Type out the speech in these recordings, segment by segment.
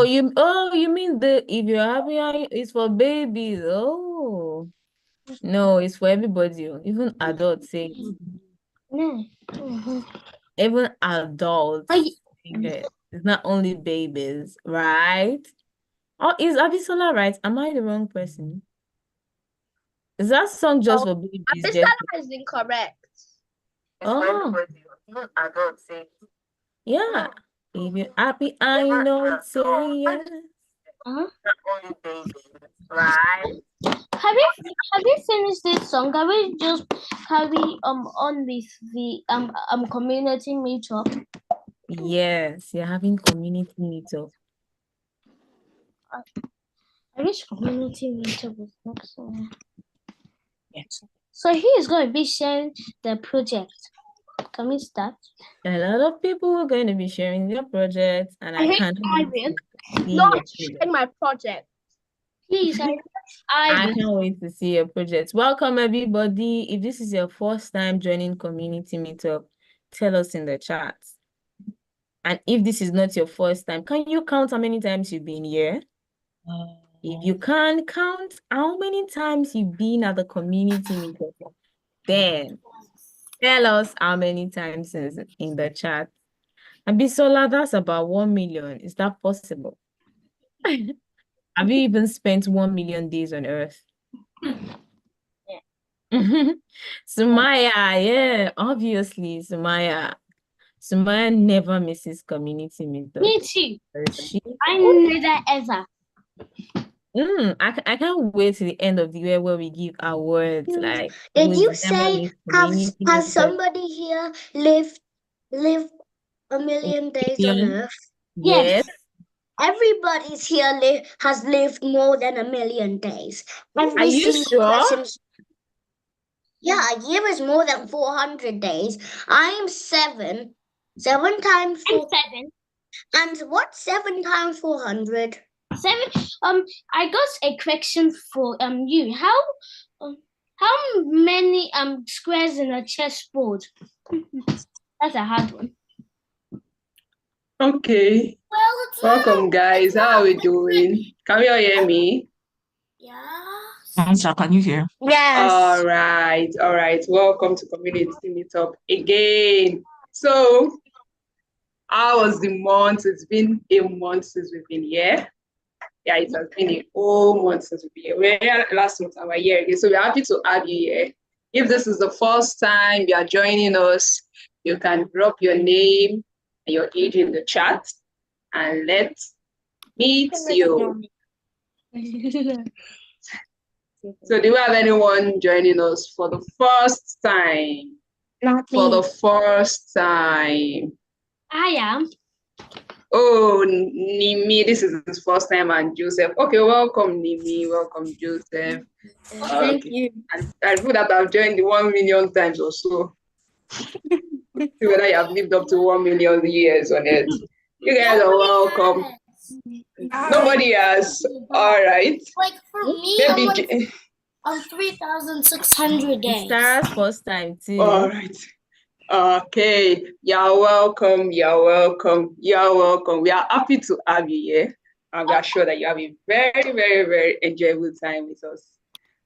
you mean if you're happy, it's for babies. Oh, no, it's for everybody. Even adults say it. No. Even adults sing it. It's not only babies, right? Oh, is Abisola right? Am I the wrong person? Is that song just for babies? Abisola is incorrect. Oh, even adults say it. Yeah. If you're happy, I know it's say yes. Uh-huh. Not only babies, right? Have you finished this song? Can we just carry on with the community meetup? Yes, you're having community meetup. I wish community meetup was next one. Yes. So he is going to be sharing the project. Can we start? A lot of people are going to be sharing their projects, and I can't wait to see your project. my project. Please, I can't wait to see your project. Welcome, everybody. If this is your first time joining community meetup, tell us in the chat. And if this is not your first time, can you count how many times you've been here? If you can't count how many times you've been at the community meetup, then tell us how many times in the chat. Abisola, that's about 1 million. Is that possible? Have you even spent 1 million days on Earth? Sumaya, yeah, obviously, Sumaya. Sumaya never misses community meetup. Me too. She, I never ever. I can't wait to the end of the year where we give awards. Like, Did you never say miss community has meetup. somebody here lived a million days on Million? Earth? Yes. Everybody's here has lived more than a million days. Are you sure? Yeah, a year is more than 400 days. I'm 7. 7 times 4. 7. And what's 7 times 400? 7. I got a question for you. How many squares in a chessboard? That's a hard one. Okay. Welcome, guys. How are we doing? Can you all hear me? Yeah. Answer, can you hear? Yes. All right. Welcome to Community Meetup again. So, how was the month? It's been a month since we've been here. Yeah, it has been a whole month since we've been here. We were here last month and we're here again. So we're happy to have you here. If this is the first time you are joining us, you can drop your name and your age in the chat and let's meet you. So do we have anyone joining us for the first time? Not me. For the first time. I am. Oh, Nimi, this is his first time, and Joseph. Okay, welcome, Nimi. Welcome, Joseph. Thank you. And people that have joined the 1 million times or so. See whether you have lived up to 1 million years on it. You guys are welcome. Nobody has. All right. Like for me, Maybe on 3,600 days. It's Tara's first time too. all right. Okay, you're welcome. We are happy to have you here, and we are sure that you have a very, very, very enjoyable time with us.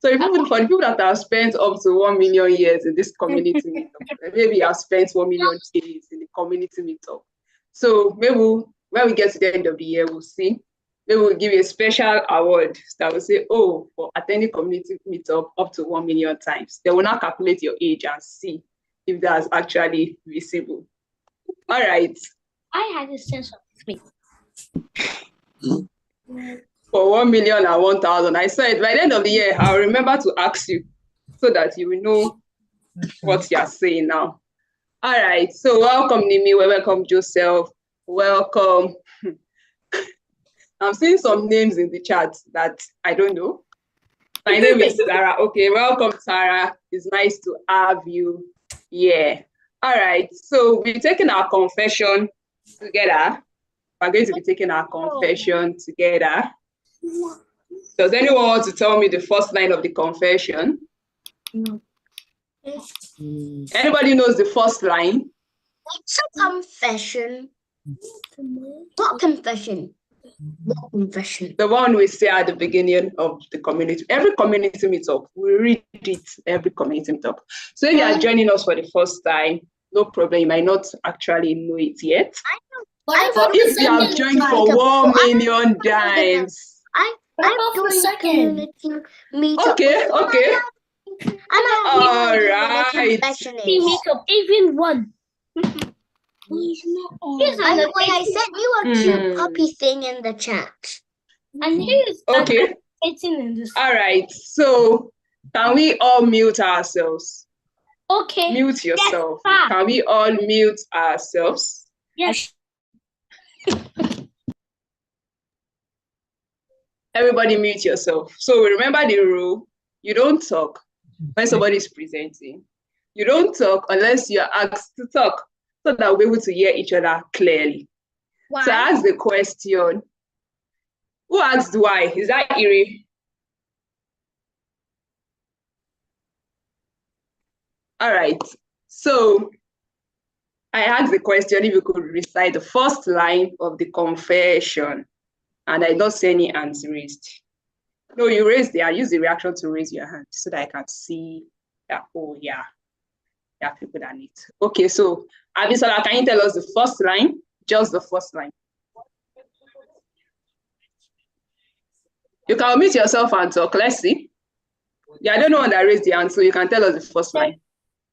So, for the people that have spent up to 1 million years in this community meetup, maybe you have spent 1 million days in the community meetup. So, maybe when we get to the end of the year, we'll see. Maybe we'll give you a special award that will say, oh, for attending community meetup up to 1 million times. They will now calculate your age and see if that's actually visible. All right. I had a sense of space. For 1 million and 1,000, I said by the end of the year, I'll remember to ask you so that you will know what you're saying now. All right. So welcome, Nimi. Welcome, Joseph. Welcome. I'm seeing some names in the chat that I don't know. My name is Sarah. Okay, welcome, Sarah. It's nice to have you. Yeah. All right. So we're taking our confession together. We're going to be taking our confession together. Does anyone want to tell me the first line of the confession? No. Anybody knows the first line? What's a confession? What confession? What confession? The one we say at the beginning of the community. Every community meetup, we read it every community meetup. So if you are joining us for the first time, no problem. You might not actually know it yet. But if you have joined for 1 million times, I've joined community meetup. Okay. All right. Meetup, even one. I sent you a cute puppy thing in the chat. And here's Okay. in this. All right. So can we all mute ourselves? Okay. Mute yourself. Yes, Can we all mute ourselves? Yes. Everybody mute yourself. So remember the rule. You don't talk when somebody is presenting. You don't talk unless you're asked to talk, so that we're able to hear each other clearly. Why? So I ask the question. Who asked why? Is that Iri? All right. So I asked the question if you could recite the first line of the confession, and I don't see any hands raised. No, you raised it. I use the reaction to raise your hand so that I can see that, oh, yeah, there are people that need. Okay, so Abisola, can you tell us the first line? Just the first line. You can unmute yourself and talk. Let's see. Yeah, I don't know when that raised the hand, so you can tell us the first line.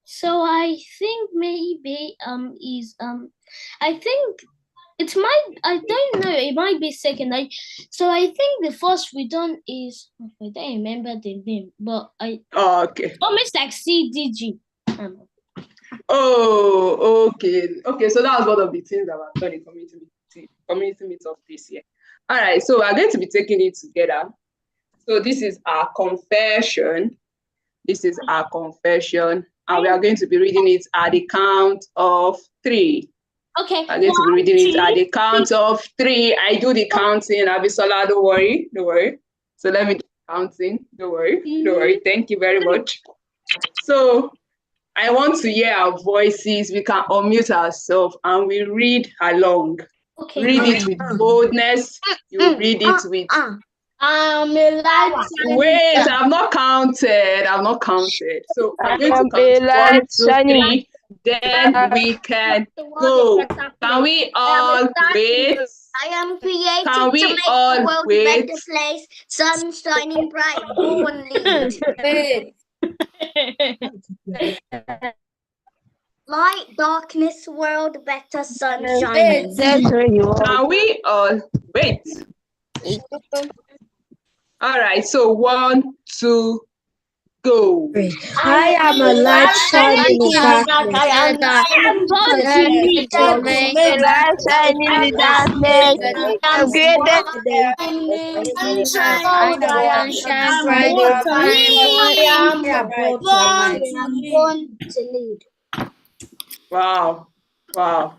So I think maybe I think it might, I don't know, it might be second. So I think the first we done is, I don't remember the name, but okay. Almost like CDG. Oh, okay. Okay, so that was one of the things that I've done in community meetup this year. All right, so we're going to be taking it together. So this is our confession. This is our confession. And we are going to be reading it at the count of 3. Okay. I'm going to be reading it at the count of 3. I do the counting. Abisola, don't worry. So let me do the counting. Don't worry. Thank you very much. So I want to hear our voices. We can unmute ourselves and we read along. Okay. Read it with boldness. You read it with... Wait, I've not counted. So I'm going to count 1, 2, 3. Then we can go. Can we all wait? I am created Can we to make all the world wait? a better place. Sun shining bright. Go and lead. Light, darkness, world better, sun shining. Can we all wait? All right, so 1, 2, go. I am a light shining in the darkness. I am born to lead. A light shining in the darkness. I'm created today. I am shine bright. I am born to lead. Wow. That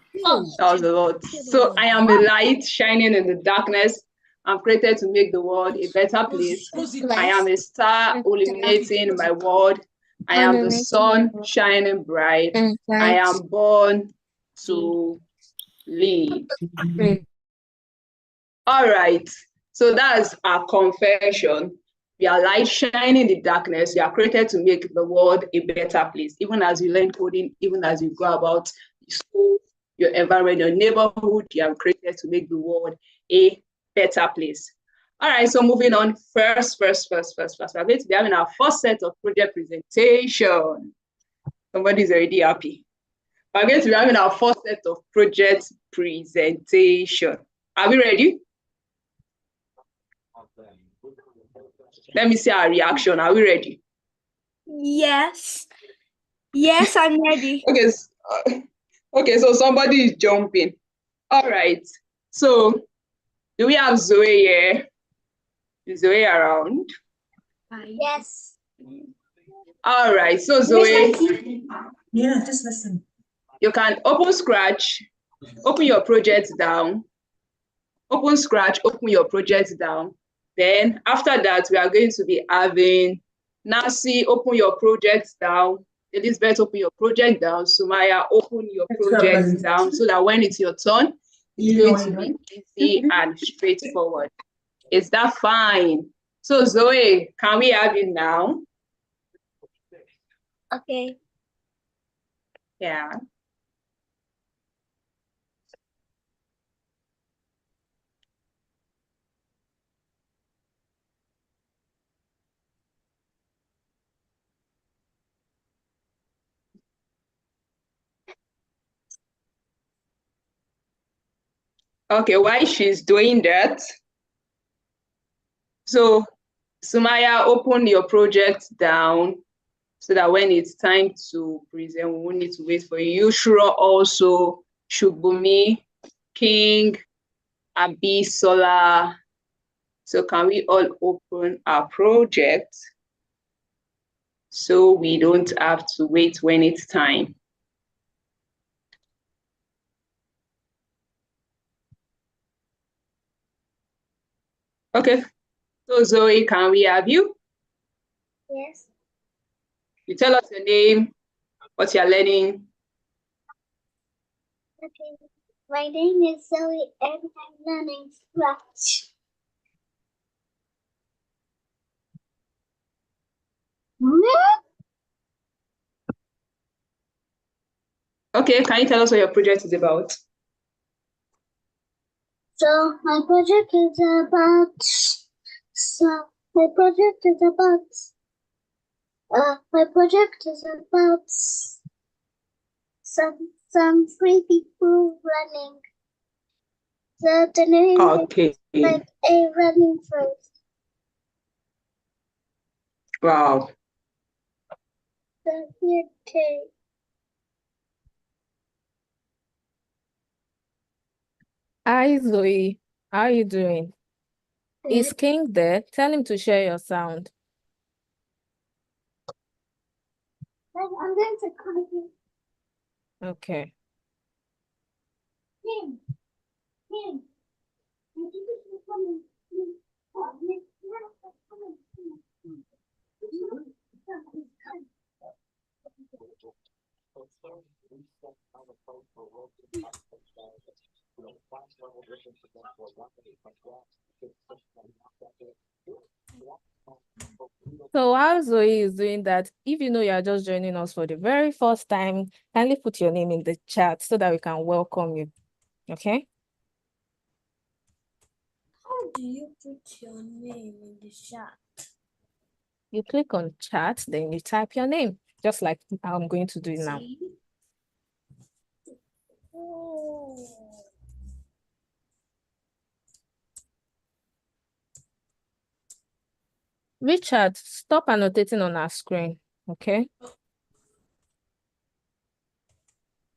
was a lot. So I am a light shining in the darkness. I'm created to make the world a better place. I am a star illuminating my world. I am the sun shining bright. I am born to lead. All right. So that's our confession. We are light shining in the darkness. We are created to make the world a better place. Even as you learn coding, even as you go about school, your environment, your neighborhood, you are created to make the world a better place. All right, so moving on. First. We're going to be having our first set of project presentation. Somebody's already happy. We're going to be having our first set of project presentation. Are we ready? Let me see our reaction. Are we ready? Yes. Yes, I'm ready. Okay, so somebody is jumping. All right. So do we have Zoe here? Is Zoe around? Yes. All right. So Zoe, Yeah, just listen. you can open Scratch, open your project down. Open Scratch, open your project down. Then after that, we are going to be having Nancy, open your project down. Elizabeth, open your project down. Sumaya, open your project down so that when it's your turn, It's going to be easy and straightforward. Is that fine? So Zoe, can we have you now? Okay. Yeah. Okay, while she's doing that, so Sumaya, open your project down so that when it's time to present, we won't need to wait for you. Shura also, Shubumi, King, Abi, Sola. So can we all open our project so we don't have to wait when it's time? Okay, so Zoe, can we have you? Yes. You tell us your name, what you're learning. Okay. My name is Zoe and I'm learning Scratch. Okay, can you tell us what your project is about? So my project is about some three people running. So the name Okay. is like a running first. Wow. So here too. Hi, Zoe. How are you doing? Is King there? Tell him to share your sound. I'm going to call you. Okay. King. King. So while Zoe is doing that, if you know you are just joining us for the very first time, kindly put your name in the chat so that we can welcome you. Okay? How do you put your name in the chat? You click on chat, then you type your name, just like I'm going to do it now. Oh. Richard, stop annotating on our screen, okay?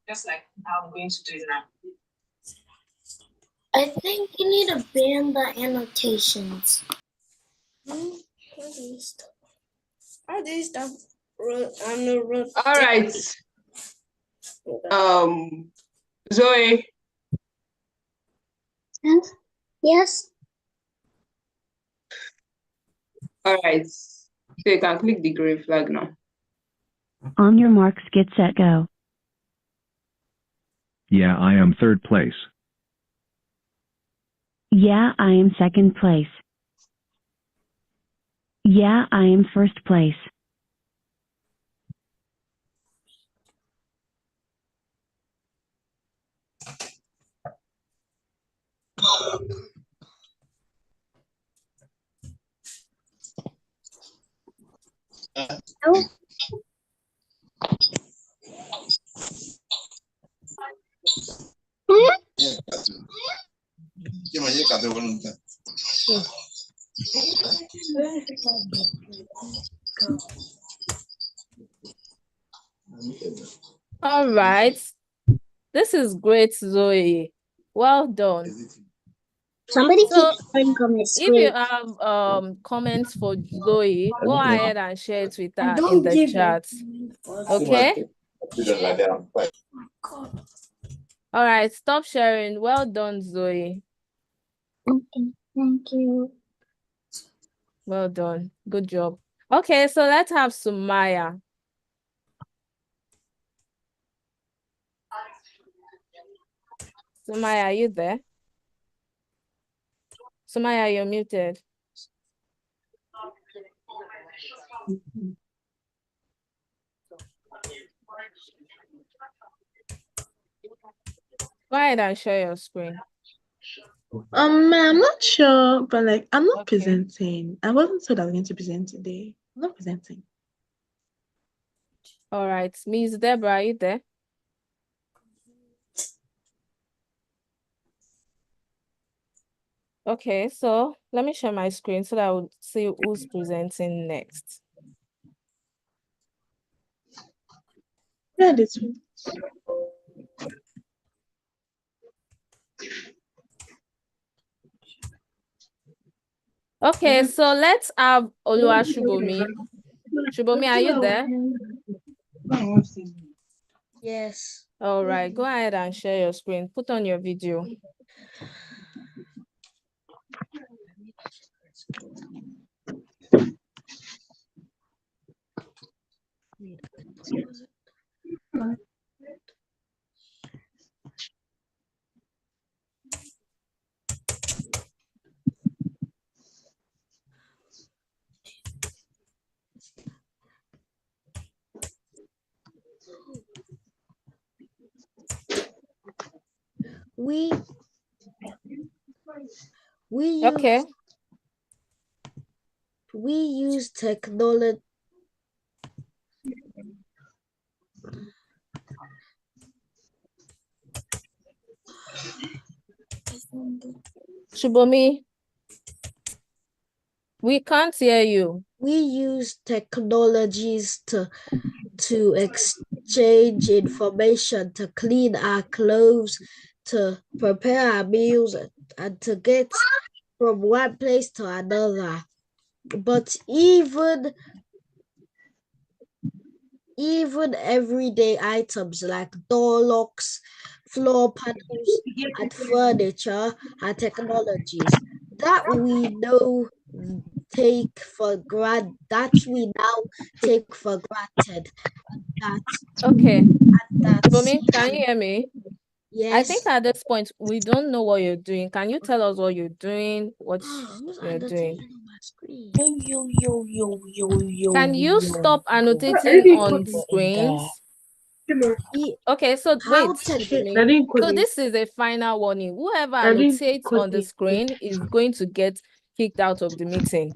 Just like I'm going to do it now. I think you need to ban the annotations. How do you stop on the road? All right. Zoe. Yes. All right. So you can click the green flag now. On your marks, get set, go. Yeah, I am third place. Yeah, I am second place. Yeah, I am first place. Oh. All right. This is great, Zoe. Well done. Somebody So, keeps putting comments. if you have comments for Zoe, go ahead and share it with her in the chat. Okay? All right, stop sharing. Well done, Zoe. Okay, thank you. Well done. Good job. Okay, so let's have Sumaya. Sumaya, are you there? Sumaya, you're muted. Go ahead and share your screen. I'm not sure, but like I'm not Okay. presenting. I wasn't told I was going to present today. I'm not presenting. All right. Miss Deborah, are you there? Okay, so let me share my screen so that I would see who's presenting next. Yeah, this one. Okay, so let's have Oluwashubomi. Shubomi, are you there? Yes. All right, go ahead and share your screen. Put on your video. We Okay. use technology. Shubomi, we can't hear you. We use technologies to exchange information, to clean our clothes, to prepare our meals, and to get from one place to another. But even everyday items like door locks, floor panels, and furniture are technologies that we now take for granted. Okay. That Shubomi, can you hear me? I think yes. at this point, we don't know what you're doing. Can you tell us what you're doing, what you're doing? Can you stop annotating on screens? Okay, so wait, Shubomi. So this is a final warning. Whoever annotates on the screen is going to get kicked out of the meeting.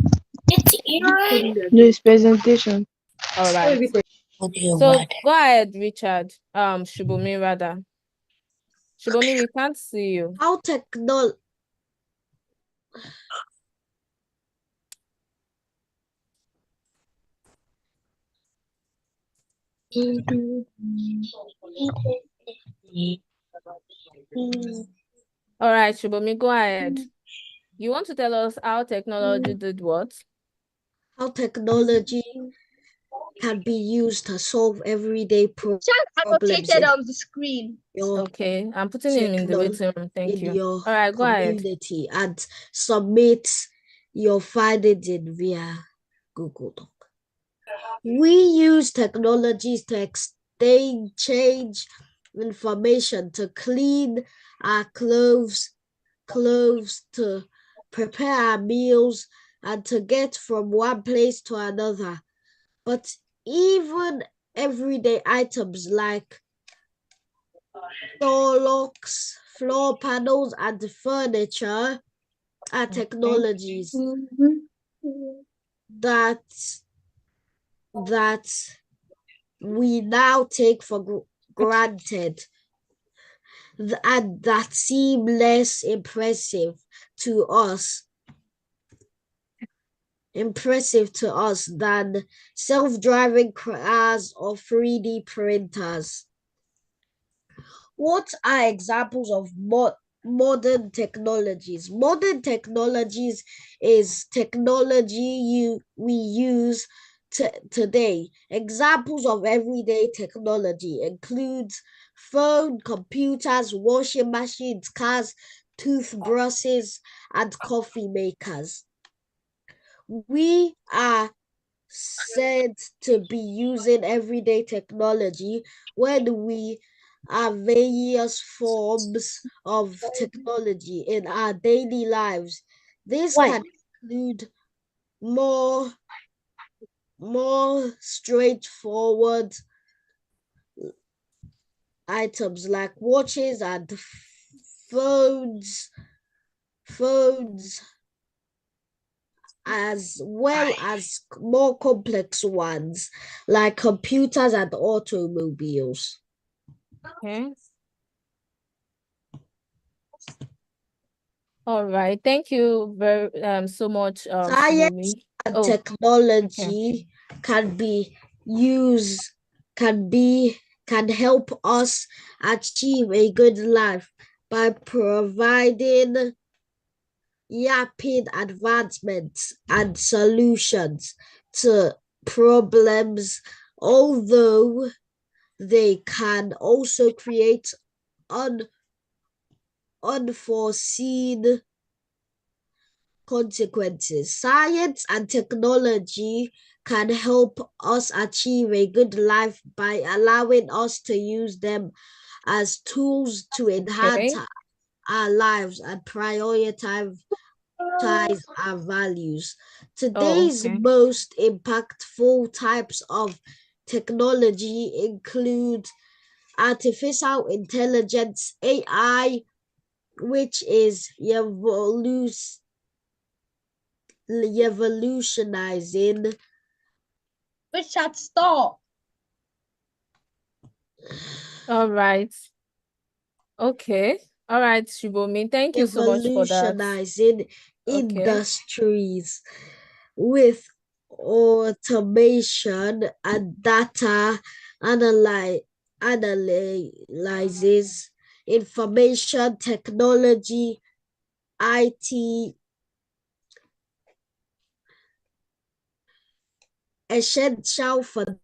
This presentation. All right. So go ahead, Richard. Shubomi rather. Shubomi, we can't see you. How technology All right, Shubomi, go ahead. You want to tell us how technology did what? how technology can be used to solve everyday problems on the screen. Okay, I'm putting him in the waiting room. Thank you. All right, go ahead. community and submit your findings in via Google Doc. We use technologies to exchange information, to clean our clothes, to prepare our meals, and to get from one place to another. But even everyday items like door locks, floor panels, and furniture are technologies that we now take for granted and that seem less impressive to us than self-driving cars or 3D printers. What are examples of modern technologies? Modern technologies is technology we use today. Examples of everyday technology includes phone, computers, washing machines, cars, toothbrushes, and coffee makers. We are said to be using everyday technology when we are various forms of technology in our daily lives. This can include more straightforward items like watches and phones as well as more complex ones like computers and automobiles. Okay. All right. Thank you very so much, Science Shibumi. and Oh, okay. technology can be used can help us achieve a good life by providing rapid advancements and solutions to problems, although they can also create unforeseen consequences. Science and technology can help us achieve a good life by allowing us to use them as tools to enhance Okay. our lives and prioritize our values. Oh, Today's okay. most impactful types of technology include artificial intelligence, AI, which is revolutionizing. Richard, stop. All right. Okay. All right, Shibumi. Thank you so much for that. Revolutionizing Okay. industries with automation and data analyzes information technology, IT, essential for.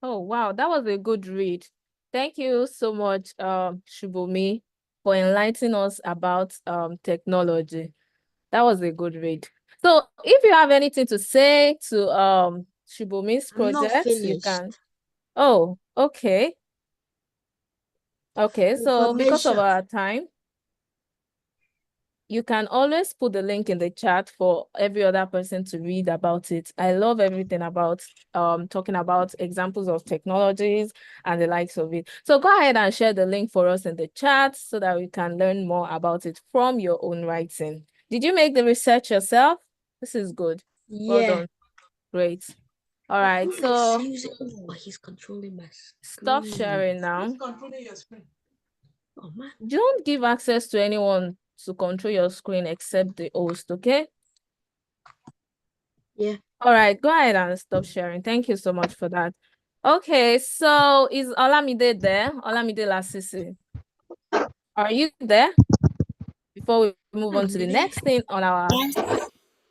Oh, wow. That was a good read. Thank you so much, Shibumi, for enlightening us about technology. That was a good read. So if you have anything to say to Shibumi's I'm not project, you can. finished. Oh, okay. Okay, so because of Information. our time, you can always put the link in the chat for every other person to read about it. I love everything about talking about examples of technologies and the likes of it. So go ahead and share the link for us in the chat so that we can learn more about it from your own writing. Did you make the research yourself? This is good. Well Yeah. done. Great. All right, so He's controlling my stop screen. sharing now. Who's controlling your screen? Oh man. Don't give access to anyone to control your screen except the host, okay? Yeah. All right, go ahead and stop sharing. Thank you so much for that. Okay, so is Olamide there? Olamide Lasisi. Are you there? Before we move on to the next thing on our...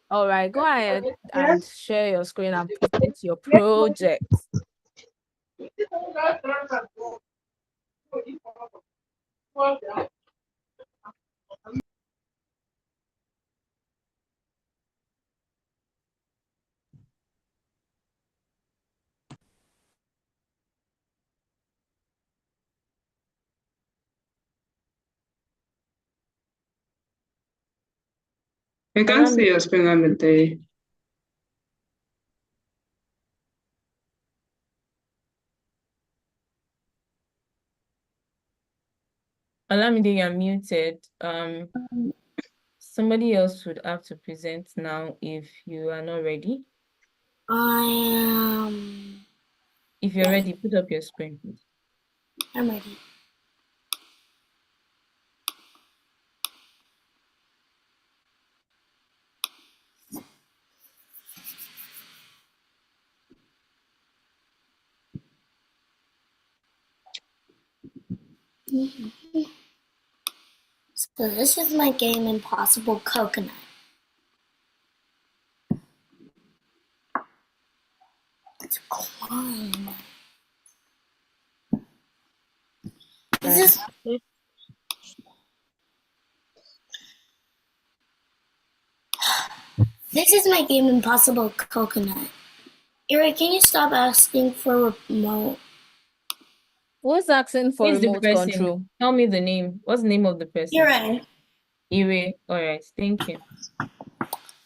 All right, go ahead and share your screen and present your project. I can't see your screen, Amite. Olamide, you're muted. Somebody else would have to present now if you are not ready. I am. If you're ready, put up your screen, please. I'm ready. So this is my game, Impossible Coconut. It's climb. This is my game, Impossible Coconut. Eric, can you stop asking for remote? Who's asking for Who's the remote person? control? Tell me the name. What's the name of the person? Ire. Ire. All right. Thank you.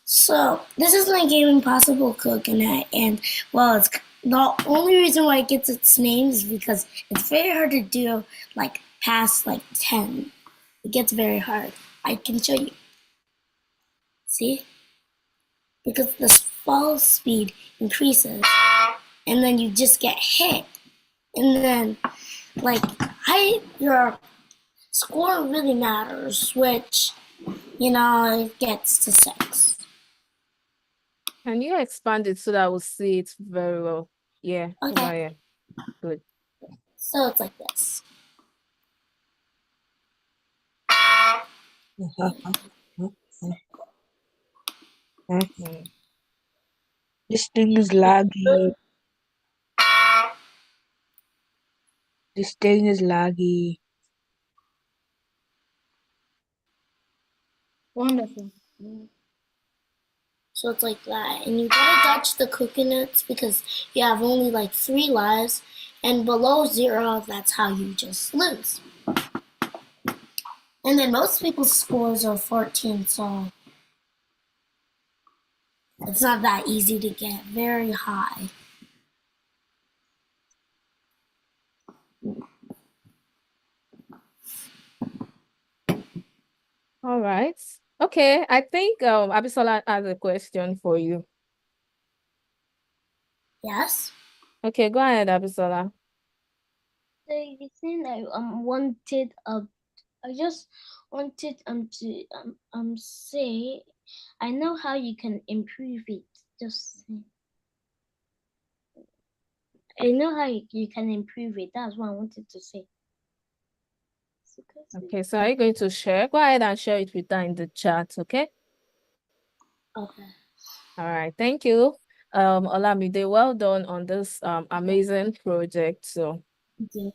So this is my game Impossible Coconut, and well, it's the only reason why it gets its name is because it's very hard to do like past like 10. It gets very hard. I can show you. See? Because the fall speed increases, and then you just get hit, and then like your score really matters, which it gets to 6. Can you expand it so that we'll see it very well? Yeah. Okay. Over here. Good. So it's like this. This thing is laggy. This thing is laggy. Wonderful. So it's like that. And you gotta dodge the coconuts because you have only like 3 lives. And below 0, that's how you just lose. And then most people's scores are 14, so it's not that easy to get very high. All right. Okay. I think Abisola has a question for you. Yes? Okay, go ahead, Abisola. So the thing I wanted I just wanted to say I know how you can improve it. Just say. I know how you can improve it. That's what I wanted to say. Okay, so are you going to share? Go ahead and share it with her in the chat, okay? Okay. All right, thank you. Olamide, well done on this amazing project. So Okay.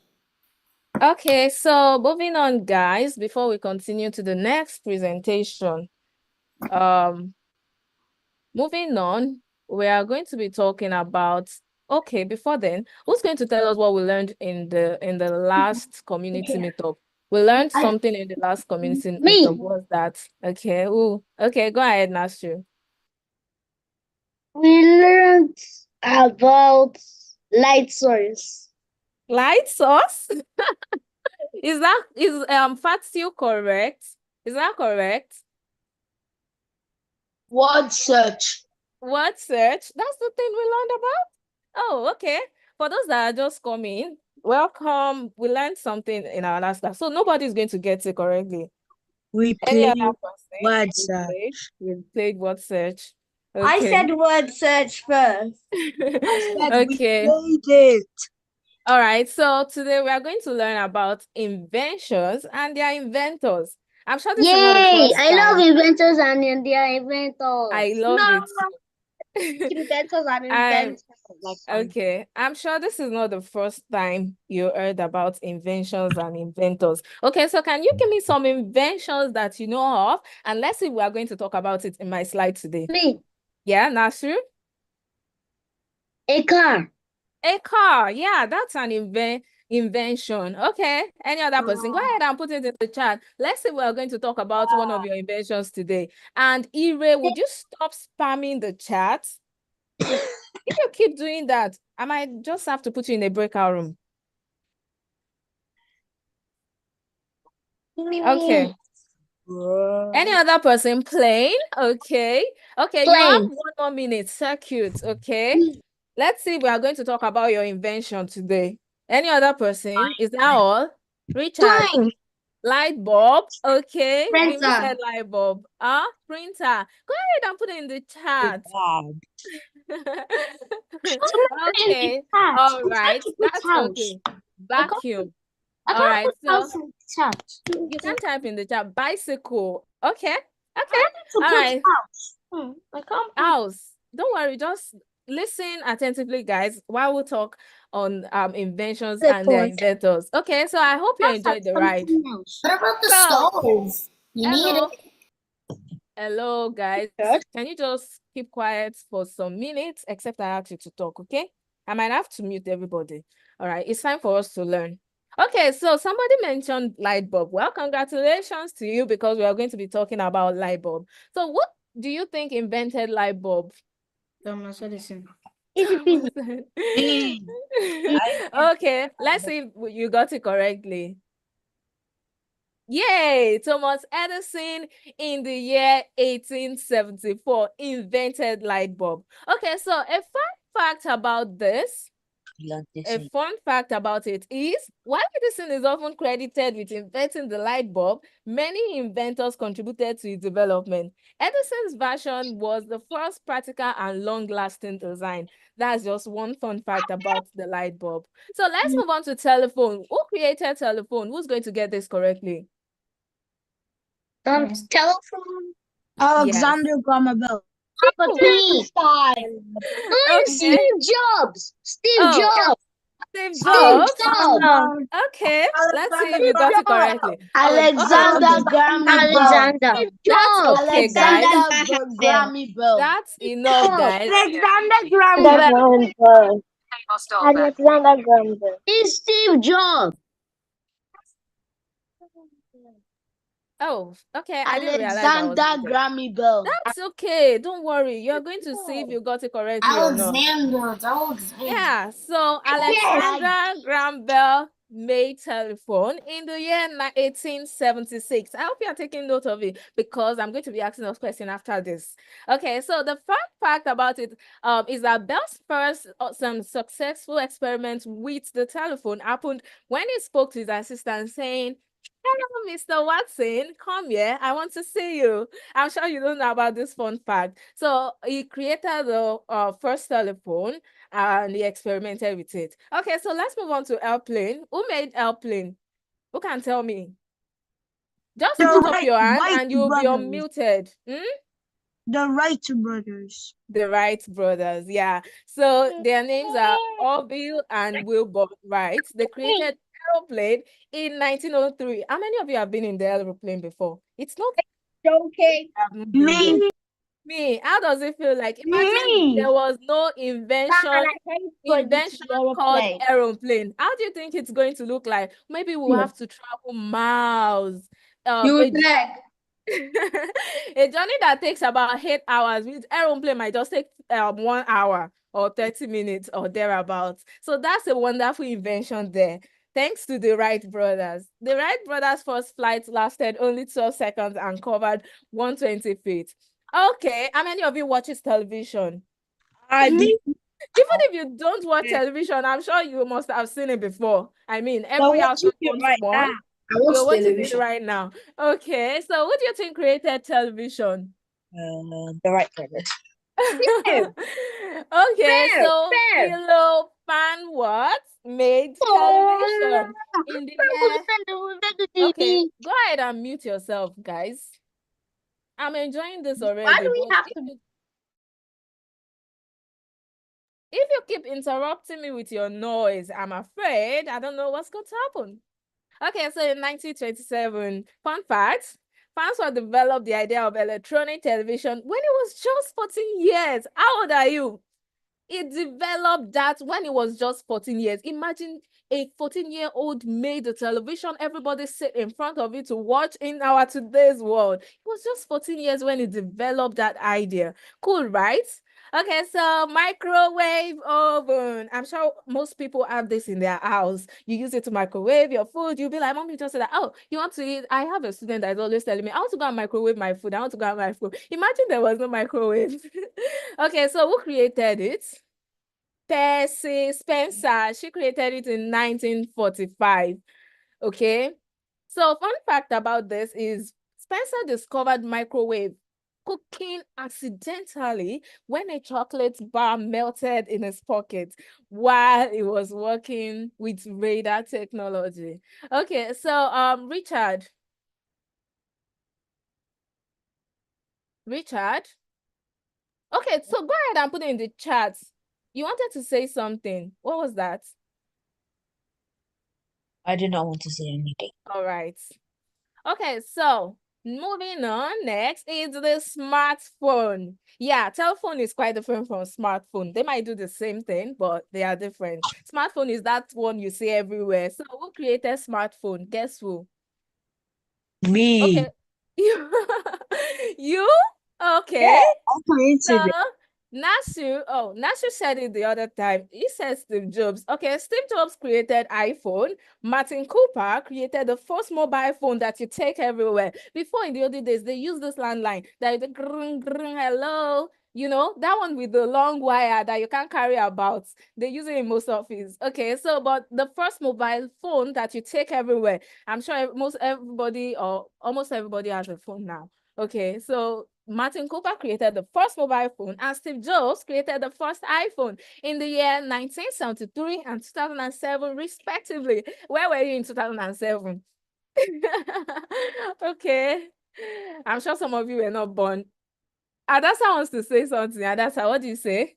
okay, so moving on, guys, before we continue to the next presentation. Moving on, we are going to be talking about, okay, before then, who's going to tell us what we learned in the last community meetup? We learned something in the last community meetup. What's that? Okay, okay, go ahead, Nasru. We learned about light source. Light source? Is Fatsu correct? Is that correct? Word search. Word search? That's the thing we learned about? Oh, okay. For those that are just coming, welcome. We learned something in our last class. So nobody's going to get it correctly. We Any played other person? word search. We played word search. Okay. I said word search first. I said okay. we played it. All right. So today we are going to learn about inventions and their inventors. I'm sure this is not the first time. I love inventors and their inventors. I love it. Inventors and inventors. Okay, I'm sure this is not the first time you heard about inventions and inventors. Okay, so can you give me some inventions that you know of? And let's see, we are going to talk about it in my slide today. Me. Yeah, Nasru? A car. A car. Yeah, that's an invention. Okay, any other person? Go ahead and put it in the chat. Let's say we are going to talk about one of your inventions today. And Ire, would you stop spamming the chat? If you keep doing that, I might just have to put you in a breakout room. Okay. Any other person? Plane? Okay. Okay, you have 1 more minute. Circuit. Okay. Let's see. We are going to talk about your invention today. Any other person? Is that all? Richard. Light bulb. Okay. Mimi said light bulb. Printer. Go ahead and put it in the chat. Okay. All right. That's okay. Vacuum. All right. So you can type in the chat. Bicycle. Okay. Okay. All right. I can't. House. Don't worry. Just listen attentively, guys, while we talk on inventions and their inventors. Okay. So I hope you enjoyed the ride. What about the stove? You need it. Hello, guys. Good. Can you just keep quiet for some minutes, except I ask you to talk, okay? I might have to mute everybody. All right, it's time for us to learn. Okay, so somebody mentioned light bulb. Well, congratulations to you because we are going to be talking about light bulb. So what do you think invented light bulb? Thomas Edison. Okay, let's see if you got it correctly. Yay! Thomas Edison in the year 1874 invented light bulb. Okay, so a fun fact about this, a fun fact about it is, while Edison is often credited with inventing the light bulb, many inventors contributed to its development. Edison's version was the first practical and long-lasting design. That's just one fun fact about the light bulb. So let's move on to telephone. Who created telephone? Who's going to get this correctly? Telephone. Alexander Graham Bell. Einstein. Okay. Steve Jobs. Steve Oh, Jobs. Steve Steve Jobs. Jobs. Okay, let's see if you got it correctly. Alexander Graham Bell. Alexander. That's Jobs. okay, guys. Alexander Graham Bell. That's enough, guys. Alexander Graham Bell. Alexander Graham Bell. It's Steve Jobs. Oh, okay. I didn't realize that was Alexander muted. Graham Bell. That's okay. Don't worry. You're going to see if you got it correctly or not. Alexander. Yeah, so Alexander Graham Bell made telephone in the year 1876. I hope you are taking note of it because I'm going to be asking us questions after this. Okay, so the fun fact about it is that Bell's first some successful experiment with the telephone happened when he spoke to his assistant saying, "Hello, Mr. Watson, come here. I want to see you." I'm sure you don't know about this fun fact. So he created the first telephone and he experimented with it. Okay, so let's move on to airplane. Who made airplane? Who can tell me? Just put up your hand and you'll be unmuted. The Wright brothers. The Wright brothers, yeah. So their names are Orville and Wilbur Wright. They created aeroplane in 1903. How many of you have been in the aeroplane before? It's not Okay. me. How does it feel like? Imagine there was no invention called aeroplane. How do you think it's going to look like? Maybe we'll have to travel miles. A journey that takes about 8 hours with aeroplane might just take 1 hour or 30 minutes or thereabouts. So that's a wonderful invention there. Thanks to the Wright brothers. The Wright brothers' first flight lasted only 12 seconds and covered 120 feet. Okay, how many of you watches television? Even if you don't watch television, I'm sure you must have seen it before. I mean, every house owns one. You're watching it right now. Okay, so who do you think created television? The Wright brothers. Okay, so Philo what made television in the year. Okay, go ahead and mute yourself, guys. I'm enjoying this already. Why do we have to? If you keep interrupting me with your noise, I'm afraid I don't know what's going to happen. Okay, so in 1927, fun fact, Farnsworth developed the idea of electronic television when he was just 14 years. How old are you? He developed that when he was just 14 years. Imagine a 14-year-old made a television, everybody sit in front of it to watch in our today's world. He was just 14 years when he developed that idea. Cool, right? Okay, so microwave oven. I'm sure most people have this in their house. You use it to microwave your food. You'll be like, Mom, you just said that. Oh, you want to eat? I have a student that is always telling me, I want to go and microwave my food. I want to go and microwave. Imagine there was no microwave. Okay, so who created it? Percy Spencer. She created it in 1945. Okay. So fun fact about this is Spencer discovered microwave cooking accidentally when a chocolate bar melted in his pocket while he was working with radar technology. Okay, so Richard. Okay, so go ahead and put it in the chat. You wanted to say something. What was that? I did not want to say anything. All right. Okay, so Moving on, next is the smartphone. Yeah, telephone is quite different from smartphone. They might do the same thing, but they are different. Smartphone is that one you see everywhere. So who created smartphone? Guess who? Me. Okay. You? Okay. I created So it. Nasu said it the other time. He said Steve Jobs. Okay, Steve Jobs created iPhone. Martin Cooper created the first mobile phone that you take everywhere. Before in the olden days, they used this landline that the grung, grung, hello. You know, that one with the long wire that you can't carry about. They use it in most offices. Okay, so but the first mobile phone that you take everywhere, I'm sure most everybody or almost everybody has a phone now. Okay, so Martin Cooper created the first mobile phone and Steve Jobs created the first iPhone in the year 1973 and 2007, respectively. Where were you in 2007? Okay. I'm sure some of you were not born. Adasa wants to say something. Adasa, what do you say?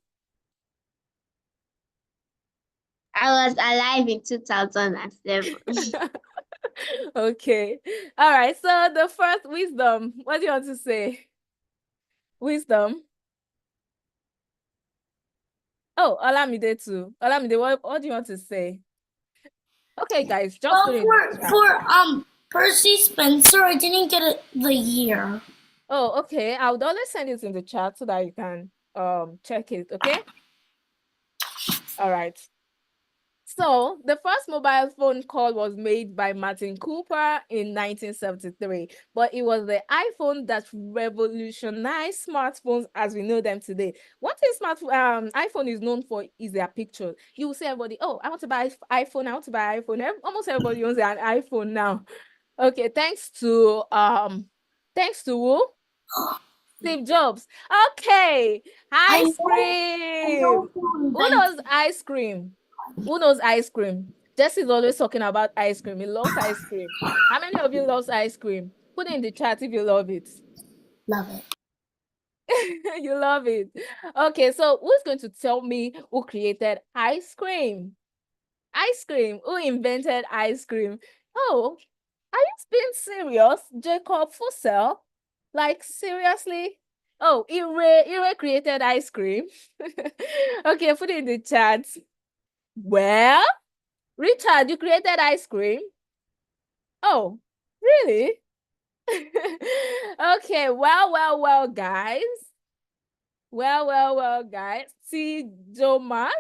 I was alive in 2007. Okay. All right. So the first wisdom, what do you want to say? Wisdom. Oh, Olamide too. Olamide, what do you want to say? Okay, guys, just put it in the chat. For Percy Spencer, I didn't get the year. Oh, okay. I would always send it in the chat so that you can check it, okay? All right. So the first mobile phone call was made by Martin Cooper in 1973, but it was the iPhone that revolutionized smartphones as we know them today. What is iPhone is known for is their pictures. You will see everybody, oh, I want to buy iPhone, I want to buy iPhone. Almost everybody owns an iPhone now. Okay, thanks to who? Steve Jobs. Okay, ice cream. Who knows ice cream? Who knows ice cream? Jesse's always talking about ice cream. He loves ice cream. How many of you loves ice cream? Put it in the chat if you love it. Love it. You love it. Okay, so who's going to tell me who created ice cream? Ice cream. Who invented ice cream? Oh, are you being serious? Jacob Fussell? Like, seriously? Oh, Ire created ice cream. Okay, put it in the chat. Well, Richard, you created ice cream? Oh, really? Okay, well, guys. Well, guys. See, Jomas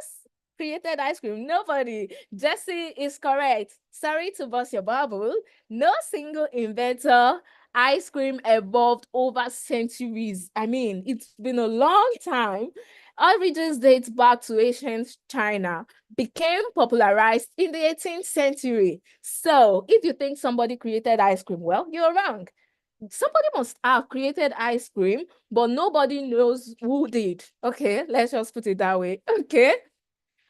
created ice cream. Nobody. Jesse is correct. Sorry to burst your bubble. No single inventor. Ice cream evolved over centuries. I mean, it's been a long time. Origins date back to ancient China, became popularized in the 18th century. So if you think somebody created ice cream, well, you're wrong. Somebody must have created ice cream, but nobody knows who did. Okay, let's just put it that way. Okay.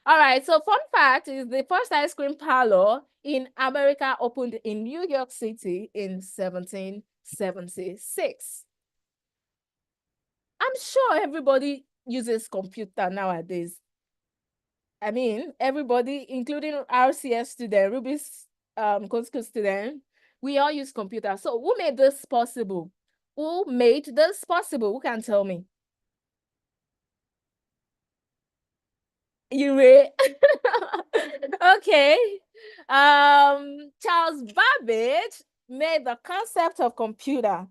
All right. So fun fact is the first ice cream parlor in America opened in New York City in 1776. I'm sure everybody uses computer nowadays. I mean, everybody, including RCS student, Ruby's code school student, we all use computers. So who made this possible? Who made this possible? Who can tell me? You will. Okay. Charles Babbage made the concept of computer.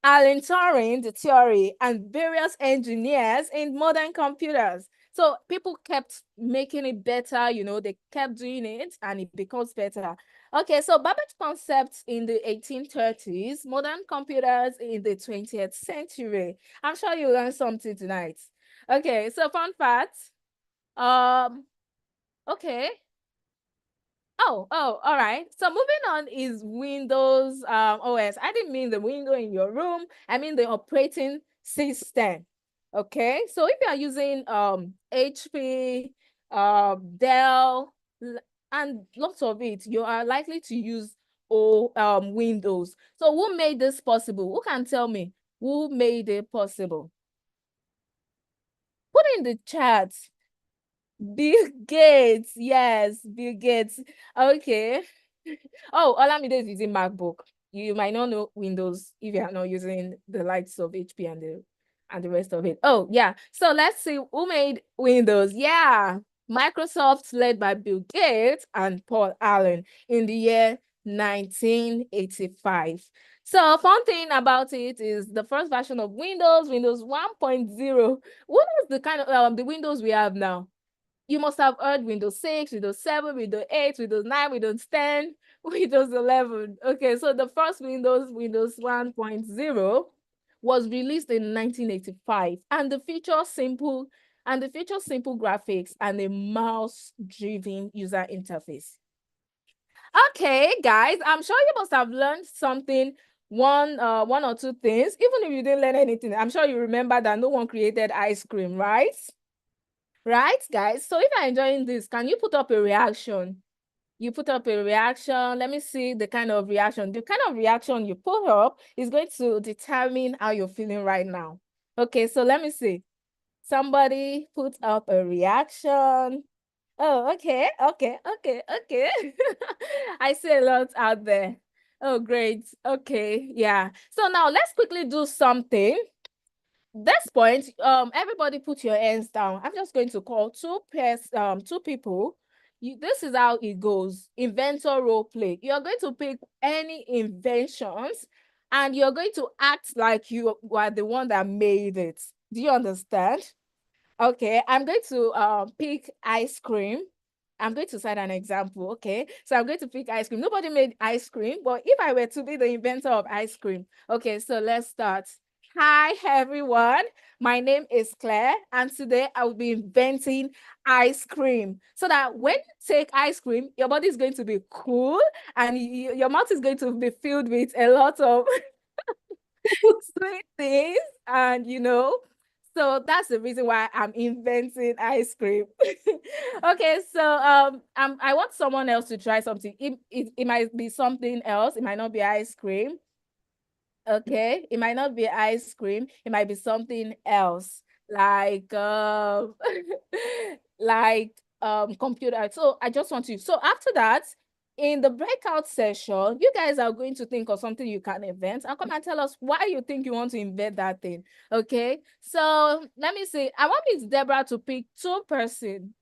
Alan Turing, the theory, and various engineers in modern computers. So people kept making it better, you know, they kept doing it and it becomes better. Okay, so Babbage concept in the 1830s, modern computers in the 20th century. I'm sure you learned something tonight. Okay, so fun fact. Okay. Oh, all right. So moving on is Windows OS. I didn't mean the window in your room. I mean the operating system. Okay. So if you are using HP, Dell, and lots of it, you are likely to use Windows. So who made this possible? Who can tell me who made it possible? Put in the chat. Bill Gates, yes, Bill Gates. Okay. Oh, Olamide is using MacBook. You might not know Windows if you are not using the likes of HP and the rest of it. Oh, yeah. So let's see who made Windows. Yeah. Microsoft, led by Bill Gates and Paul Allen in the year 1985. So fun thing about it is the first version of Windows, Windows 1.0. What is the kind of the Windows we have now? You must have heard Windows 6, Windows 7, Windows 8, Windows 9, Windows 10, Windows 11. Okay, so the first Windows, Windows 1.0, was released in 1985, and the feature simple graphics and a mouse-driven user interface. Okay, guys, I'm sure you must have learned something, one or two things. Even if you didn't learn anything, I'm sure you remember that no one created ice cream, right? Right, guys? So if you're enjoying this, can you put up a reaction? You put up a reaction. Let me see the kind of reaction. The kind of reaction you put up is going to determine how you're feeling right now. Okay, so let me see. Somebody put up a reaction. Oh, okay. I see a lot out there. Oh, great. Okay, yeah. So now let's quickly do something. This point, everybody put your hands down. I'm just going to call two people. This is how it goes. Inventor role play. You're going to pick any inventions and you're going to act like you are the one that made it. Do you understand? Okay, I'm going to pick ice cream. I'm going to cite an example, okay? So I'm going to pick ice cream. Nobody made ice cream, but if I were to be the inventor of ice cream, okay, so let's start. Hi, everyone. My name is Claire, and today I will be inventing ice cream so that when you take ice cream, your body is going to be cool and your mouth is going to be filled with a lot of sweet things and, so that's the reason why I'm inventing ice cream. Okay, so I want someone else to try something. It might be something else. It might not be ice cream. Okay, it might not be ice cream. It might be something else, like like computer. So I just want to. So after that, in the breakout session, you guys are going to think of something you can invent and come and tell us why you think you want to invent that thing. Okay, so let me see. I want Miss Deborah to pick two person.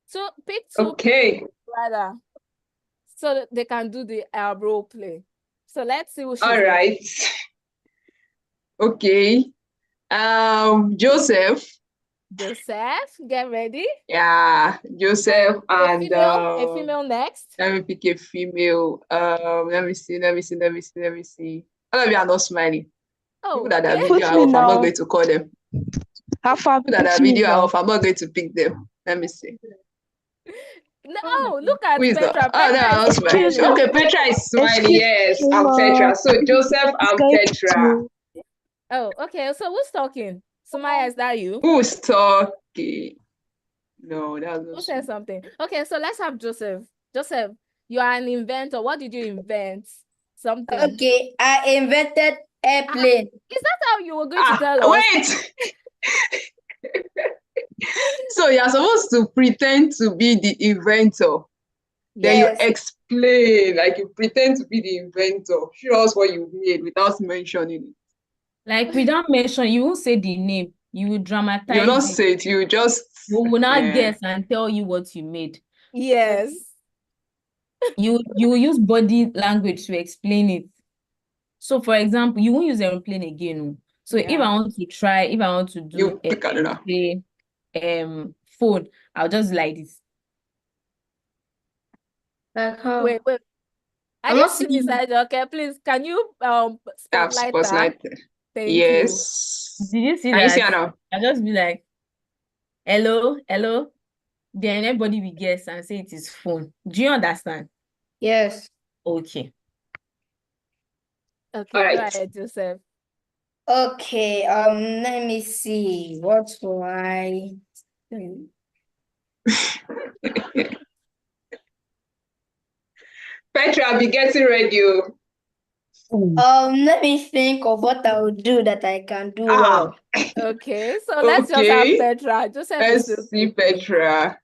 So pick two Okay. rather, so that they can do the role play. So let's see who she's All right. Okay. Joseph. Joseph, get ready. Yeah, Joseph and a female next. let me pick a female. Let me see. All of you are not smiling. Oh, people that are okay. video off, I'm not going to call them. How far? People that are video off, I'm not going to pick them. Let me see. No, look at Who is Petra. that? Oh, no, I'm not smiling. Okay, Petra is smiling. Yes, I'm Petra. So Joseph and Petra. Oh, okay. So who's talking? Sumaya, is that you? Who's talking? No, that's not. Who said something? Okay, so let's have Joseph. Joseph, you are an inventor. What did you invent? Something. Okay, I invented airplane. Is that how you were going to tell us? Wait! So you're supposed to pretend to be the inventor. Then you explain, like you pretend to be the inventor. Show us what you made without mentioning it. Like without mention, you won't say the name. You will dramatize. You will not say it. You just. We will not guess and tell you what you made. Yes. You will use body language to explain it. So, for example, you won't use airplane again. So if I want to do phone, I'll just like this. Like how? Wait. I didn't see this side. Okay, please, can you spotlight that? Thank you. Did you see that? You see her now? I'll just be like, hello. Then everybody will guess and say it is phone. Do you understand? Yes. Okay. Okay, go ahead, Joseph. Okay, let me see. What will I do? Petra, I'll be getting ready. Let me think of what I will do that I can do well. Okay, so let's just have Petra. Joseph, let's see Petra.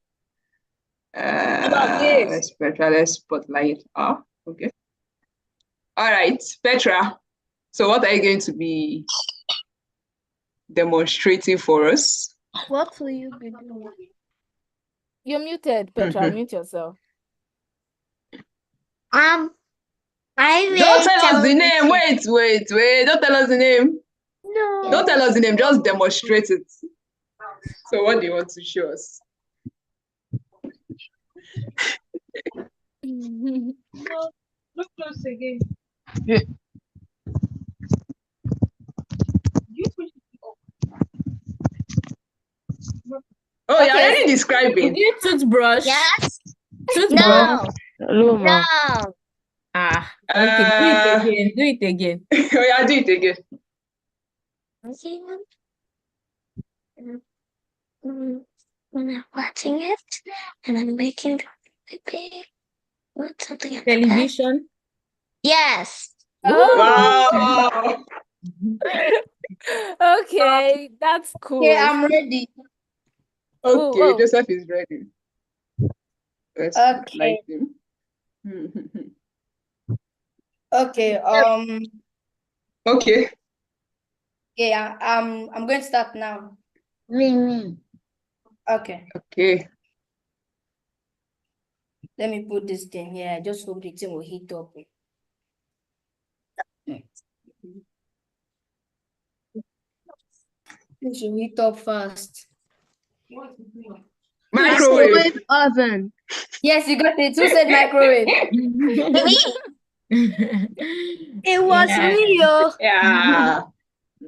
Let's spotlight. Okay. All right, Petra. So what are you going to be demonstrating for us? What will you be doing? You're muted, Petra. Mute yourself. I Don't will tell us the tell name. Wait. Don't tell us the name. No. Don't tell us the name. Just demonstrate it. So what do you want to show us? No, look close again. You push it up. Oh, you're Okay. already describing. Is it toothbrush? Yes. Toothbrush? No. No. Ah, okay. Do it again. Do it again. Oh, yeah, do it again. When I'm watching it and I'm making baby something like that. Television? Yes. Wow. Okay, that's cool. Okay, I'm ready. Okay, Joseph is ready. Let's Okay. like him. Okay. Okay. Yeah. I'm going to start now. Me. Okay. Okay. Let me put this thing here. I just hope the thing will heat up. It should heat up fast. Microwave. Oven. Yes, you got it. Who said microwave? It was me, yo. Yeah.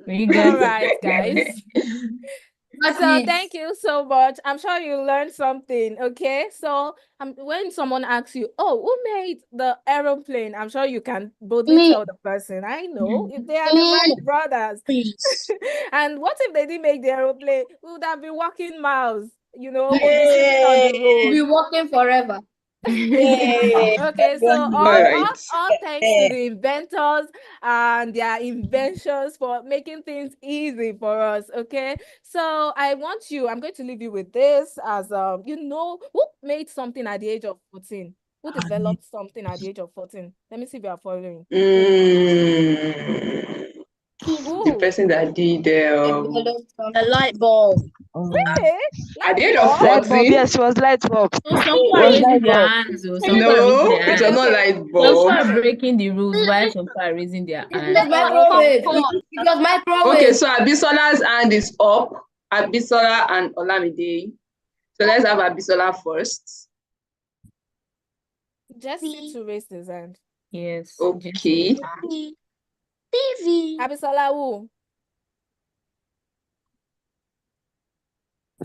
We got right, guys. Got So it. thank you so much. I'm sure you learned something. Okay, so when someone asks you, "Oh, who made the aeroplane?" I'm sure you can boldly tell the person. I know if they are the Wright brothers. And what if they didn't make the aeroplane? We would have been walking miles. You know, we'll be sitting on the road. We'll be walking forever. Okay, so Alright. all thanks to the inventors and their inventions for making things easy for us. Okay, so I'm going to leave you with this as who made something at the age of 14? Who developed something at the age of 14? Let me see if you are following. The person that did The light bulb. Really? at the age of Light bulb, 14? yes, it was light bulb. So some people are Was raising light their bulb. hands. Some people are raising No, their it was hands. not light Some people bulb. are breaking the rules while some people are raising their It hands. was microwave. It was microwave. Okay, so Abisola's hand is up. Abisola and Olamide. So let's have Abisola first. Jesse to raise his hand. Yes. Okay. TV. Abisola who?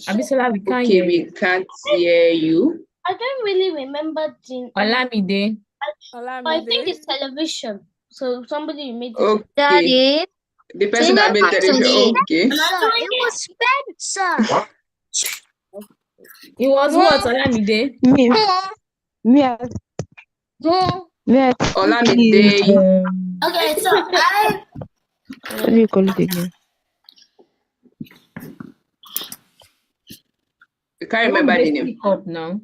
Abisola, we can't Okay, hear we you. can't hear you. I don't really remember the. Olamide. I think it's television. So somebody made it. Okay. Daddy. The person that made television. Okay. It was Spencer. It was what, Olamide? Me. Olamide. Okay, so I What do you call it again? You can't remember the name. Speak up now.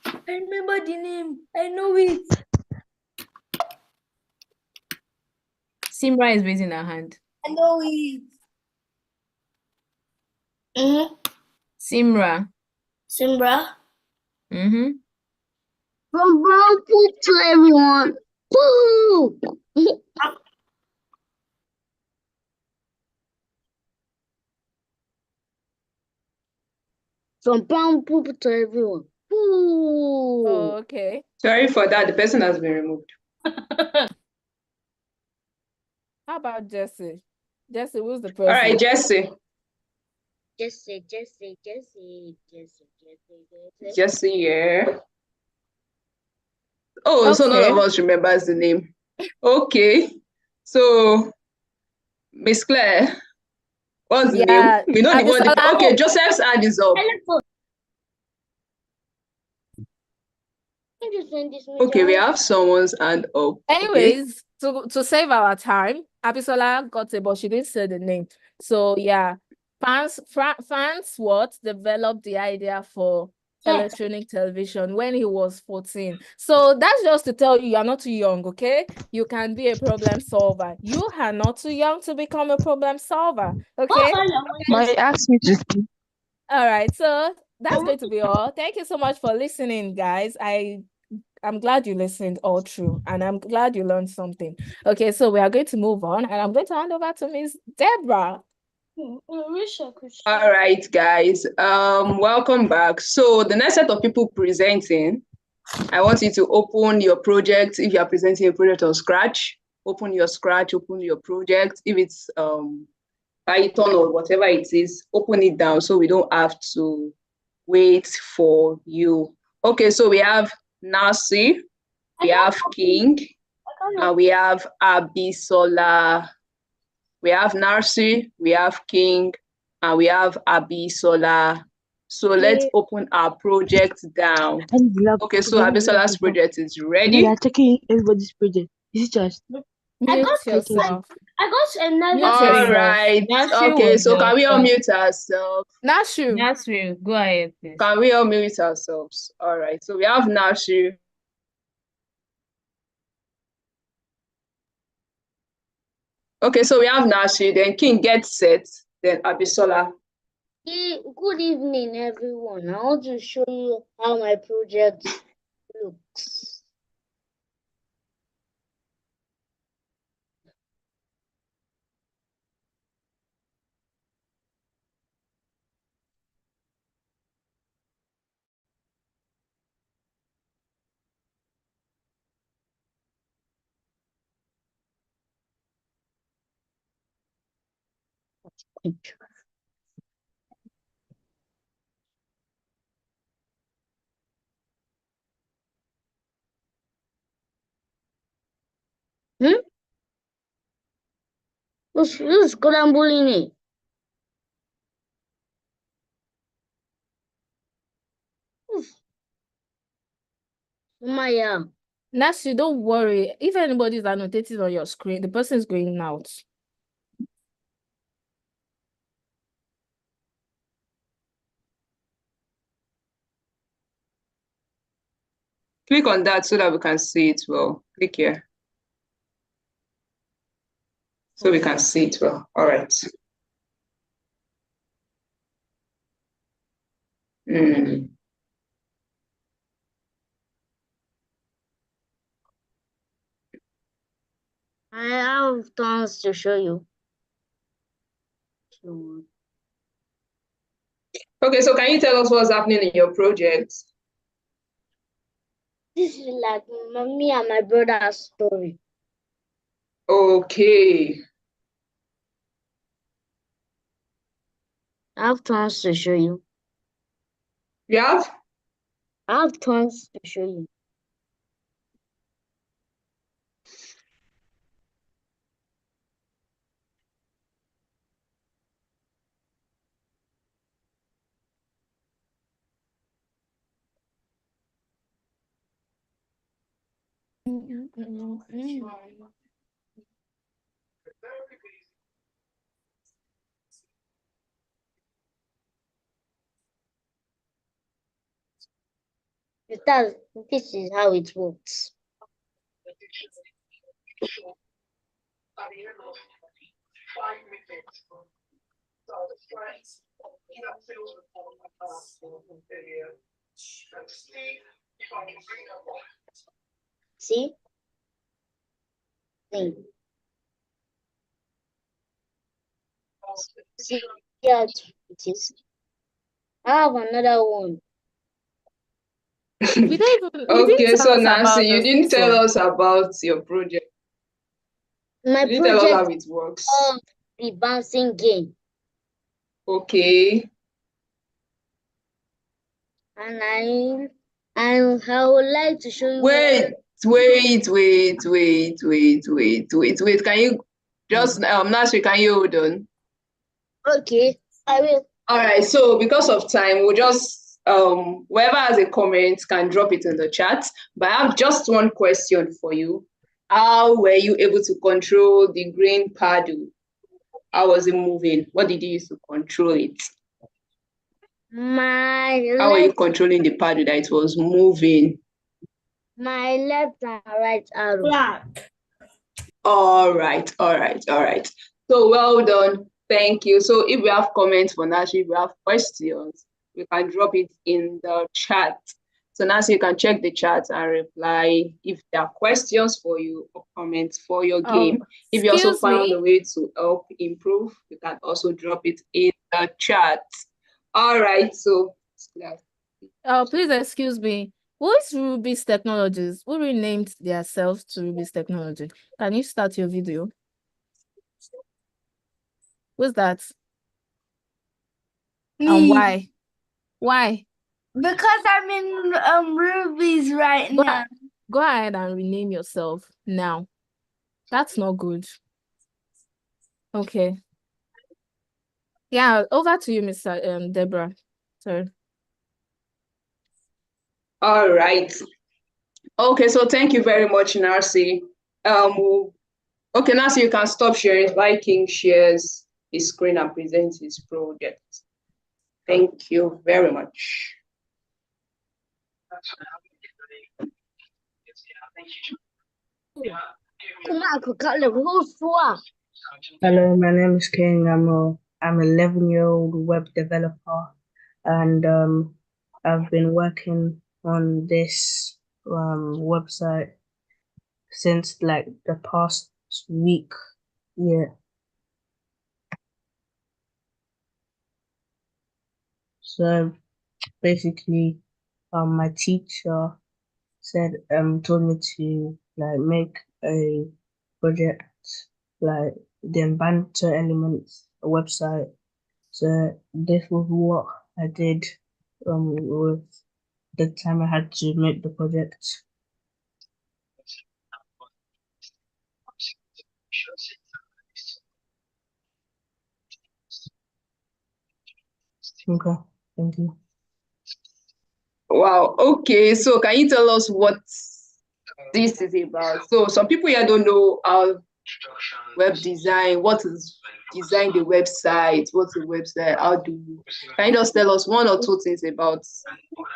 I remember the name. I know it. Simra is raising her hand. I know it. Simra. Simbra. From brown poop to everyone. Poop. From brown poop to everyone. Poop. Oh, okay. Sorry for that. The person has been removed. How about Jesse? Jesse, who's the person? All right, Jesse. Jesse. Jesse, yeah. Oh, so none of us remembers the name. Okay. So, Miss Claire, what's the name? We know the word. Okay, Joseph's hand is up. Okay, we have someone's hand up. Anyways, to save our time, Abisola got it, but she didn't say the name. So yeah, fans what developed the idea for electronic television when he was 14. So that's just to tell you, you're not too young, okay? You can be a problem solver. You are not too young to become a problem solver, okay? Might ask me to speak. All right, so that's going to be all. Thank you so much for listening, guys. I'm glad you listened all through, and I'm glad you learned something. Okay, so we are going to move on, and I'm going to hand over to Miss Deborah. All right, guys. Welcome back. So the next set of people presenting, I want you to open your project. If you are presenting a project on Scratch, open your Scratch, open your project. If it's Python or whatever it is, open it down so we don't have to wait for you. Okay, so we have Nasi, we have King, and we have Abisola. We have Narsi, we have King, and we have Abisola. So let's open our project down. Okay, so Abisola's project is ready. We are checking everybody's project. Is it just? Mute yourself. I got another. All right. Okay, so can we unmute ourselves? Nasru, go ahead, please. Can we unmute ourselves? All right. So we have Nasru. Okay, so we have Nasru, then King gets set, then Abisola. Good evening, everyone. I want to show you how my project looks. Who's scrambling it? Maya. Nasi, don't worry. If anybody's annotating on your screen, the person is going out. Click on that so that we can see it well. Click here. So we can see it well. All right. I have tons to show you. Okay, so can you tell us what's happening in your project? This is like me and my brother's story. Okay. I have tons to show you. You have? I have tons to show you. This is how it works. See? See how it is. I have another one. Okay, so Nancy, you didn't tell us about your project. My you didn't tell us how project it works. is the bouncing game. Okay. And I would like to show you. Wait. Can you just Nancy, can you hold on? Okay, I will. All right, so because of time, we'll just whoever has a comment can drop it in the chat. But I have just one question for you. How were you able to control the green paddle? How was it moving? What did you use to control it? How are you controlling the pad that it was moving? My left and right arrow. Black. All right. So well done. Thank you. So if we have comments for Nashi, if we have questions, we can drop it in the chat. So Nancy, you can check the chat and reply if there are questions for you or comments for your game. If you also found a way to help improve, you can also drop it in the chat. All right. So please excuse me. Who is Ruby's Technologies? Who renamed themselves to Ruby's Technology? Can you start your video? Who's that? Me. And why? Why? Because I'm in Ruby's right now. Go ahead and rename yourself now. That's not good. Okay. Yeah, over to you, Mr. Deborah. Sorry. all right. Okay, so thank you very much, Narcy. Okay, Narcy, you can stop sharing. Viking shares his screen and presents his project. Thank you very much. Hello, my name is King. I'm 11-year-old web developer, and I've been working on this website since like the past week. Yeah. So basically, my teacher said told me to like make a project like the banter elements website. So this was what I did with the time I had to make the project. Okay, thank you. Wow, okay, so can you tell us what this is about? So some people here don't know how web design, what is design the website, what's a website, how do you, can you just tell us one or two things about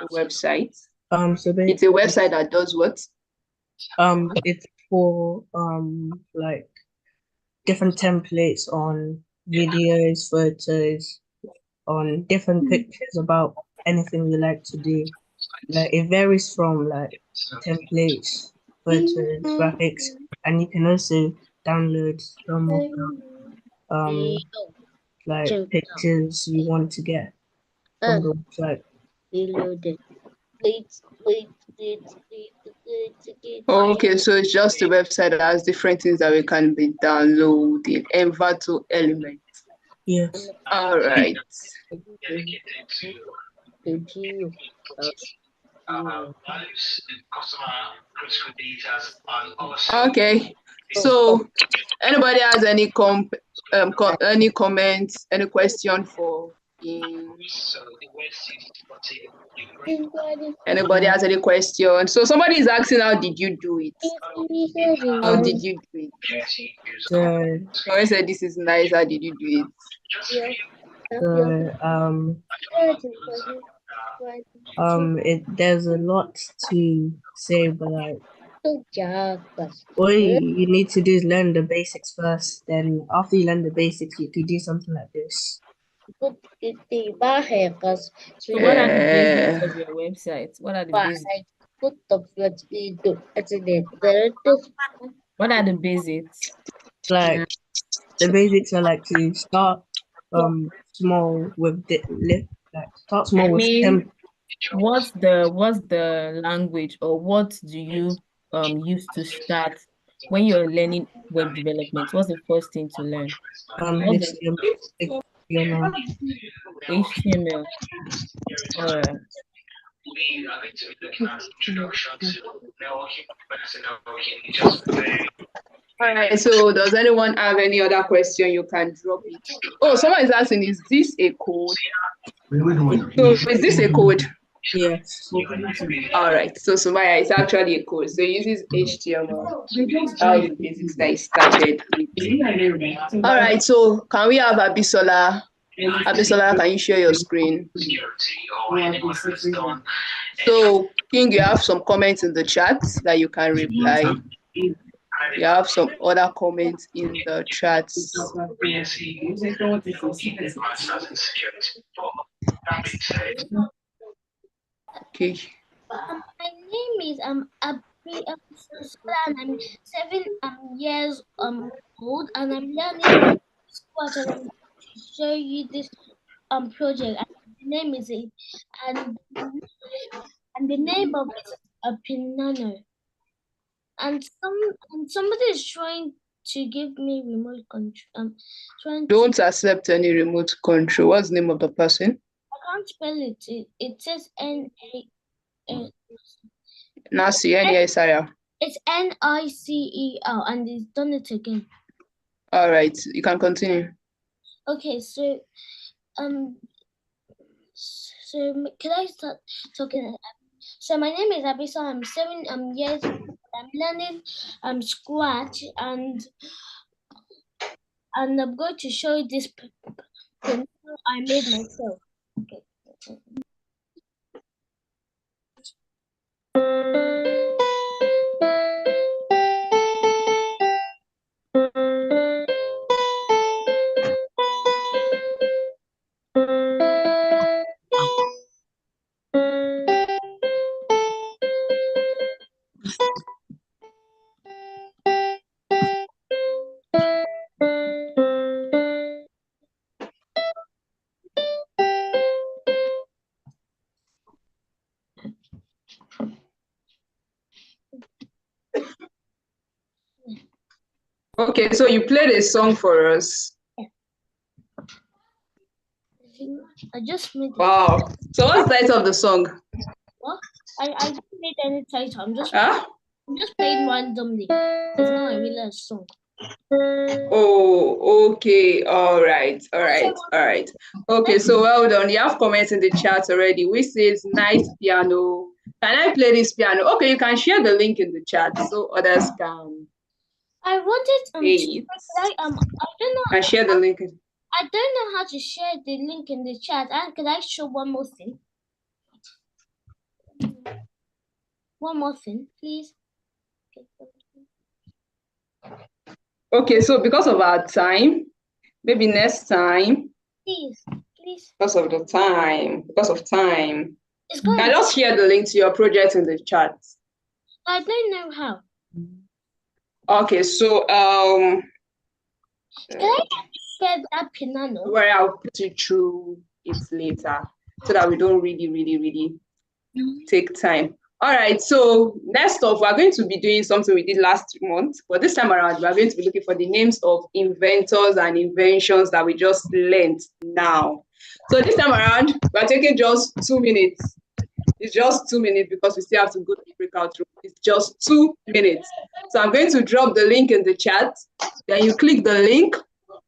the website? So it's a website that does what? It's for like different templates on videos, photos, on different pictures about anything you like to do. Like it varies from like templates, photos, graphics, and you can also download some of the like pictures you want to get from the website. Okay, so it's just a website that has different things that we can be downloading. Envato elements. Yes. All right. Okay. So anybody has any any comments, any question for him? Anybody has any question? So somebody is asking, how did you do it? How did you do it? Someone said this is nice. How did you do it? There's a lot to say, but like all you need to do is learn the basics first. Then after you learn the basics, you could do something like this. So what are the basics of your website? What are the basics? What are the basics? Like the basics are like to start small with start small with what's the language, or what do you use to start when you're learning web development? What's the first thing to learn? HTML. All right. All right, so does anyone have any other question? You can drop it. Oh, someone is asking, is this a code? So is this a code? Yes. All right, so Sumaya, it's actually a code. So it uses HTML. That was the basics that I started with. All right, so can we have Abisola Abisola, can you share your screen? So, King, you have some comments in the chat that you can reply. You have some other comments in the chat. Okay. My name is Abri and I'm 7 years old and I'm learning squat and I'm going to show you this project and the name is it and the name of it is a piano and somebody is trying to give me remote control. Don't accept any remote control. What's the name of the person? I can't spell it. It says N-A. Nasi, N-A-S-I-R. It's N-I-C-E-R, and it's done it again. All right, you can continue. Okay, so can I start talking? So my name is Abisa. I'm 7 years old. I'm learning Scratch, and I'm going to show you this piano I made myself. Okay. Okay, so you played a song for us. I just made it. Wow. So what's the title of the song? What? I didn't make any title. I'm just playing randomly. It's not a real song. Oh, okay. All right. Okay, so well done. You have comments in the chat already. Which says nice piano. Can I play this piano? Okay, you can share the link in the chat so others can. I wanted I don't know. And share the link. I don't know how to share the link in the chat. And could I show one more thing? One more thing, please. Okay, so because of our time, maybe next time. Please. Because of time. Can I just share the link to your project in the chat? I don't know how. Okay, so can I share that piano? Where I'll put you through it later so that we don't really take time. All right, so next off, we're going to be doing something we did last month, but this time around, we're going to be looking for the names of inventors and inventions that we just learned now. So this time around, we're taking just 2 minutes. It's just 2 minutes because we still have to go to the breakout room. It's just 2 minutes. So I'm going to drop the link in the chat. Then you click the link.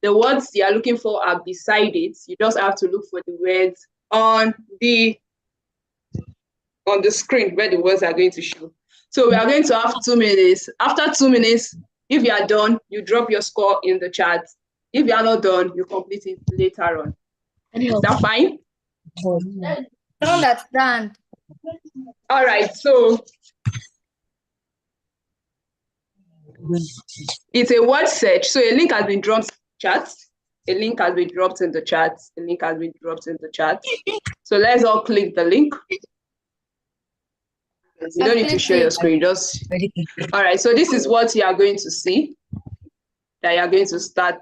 The words you are looking for are beside it. You just have to look for the words on the screen where the words are going to show. So we are going to have 2 minutes. After 2 minutes, if you are done, you drop your score in the chat. If you are not done, you complete it later on. Is that fine? I don't understand. All right, so it's a word search. So a link has been dropped in the chat. A link has been dropped in the chat. A link has been dropped in the chat. So let's all click the link. You don't need to share your screen, just all right. So this is what you are going to see that you are going to start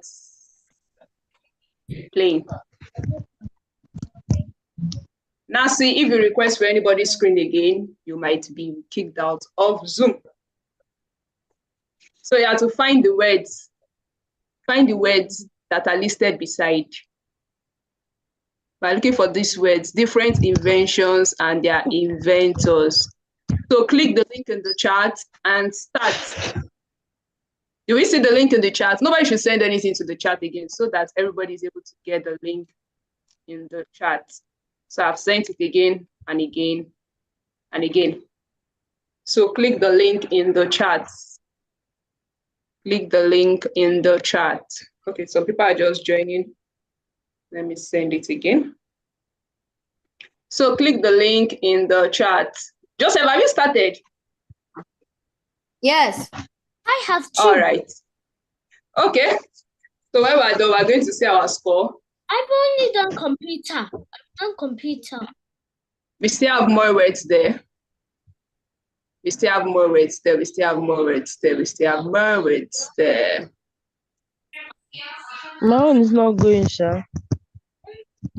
playing. Now see, if you request for anybody's screen again, you might be kicked out of Zoom. So you have to find the words that are listed beside. By looking for these words, different inventions and their inventors. So click the link in the chat and start. Do we see the link in the chat? Nobody should send anything to the chat again so that everybody is able to get the link in the chat. So I've sent it again and again and again. So click the link in the chat. Click the link in the chat. Okay, some people are just joining. Let me send it again. So click the link in the chat. Joseph, have you started? Yes. I have two. All right. Okay. So when we're done, we're going to see our score. I've only done computer. I've done computer. We still have more words there. We still have more words there. We still have more words there. We still have more words there. My own is not going, sir.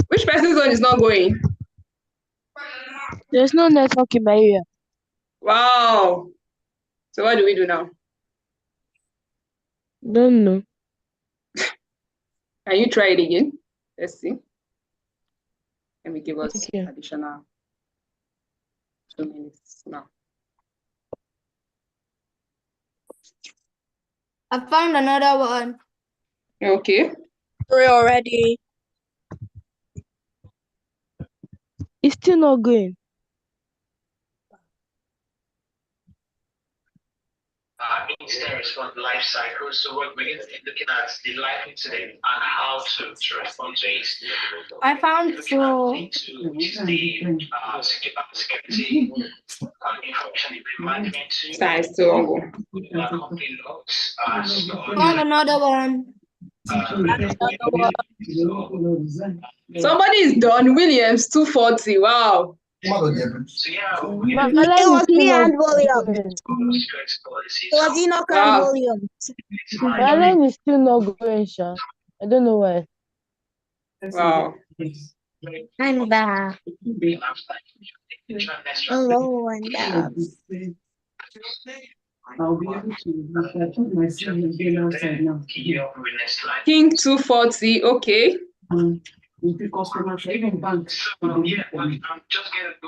Which person's one is not going? There's no network in my area. Wow. So what do we do now? Don't know. Can you try it again? Let's see. Let me give us additional 2 minutes now. I found another one. Okay. 3 already. It's still not going. Instead respond life cycle. So we're going to be looking at the life incident and how to respond to it. I found 4. Which is the security information management. Size to Company logs. Found another one. Somebody is done. Williams 240. Wow. My It line is was still me not and William. going. It was Enoch and Wow. William. My line is still not going, sir. I don't know why. Wow. I'm back. Hello, I'm back. I'll be able to look at my CV again outside now. King 240. Okay. With the customer saving bank. All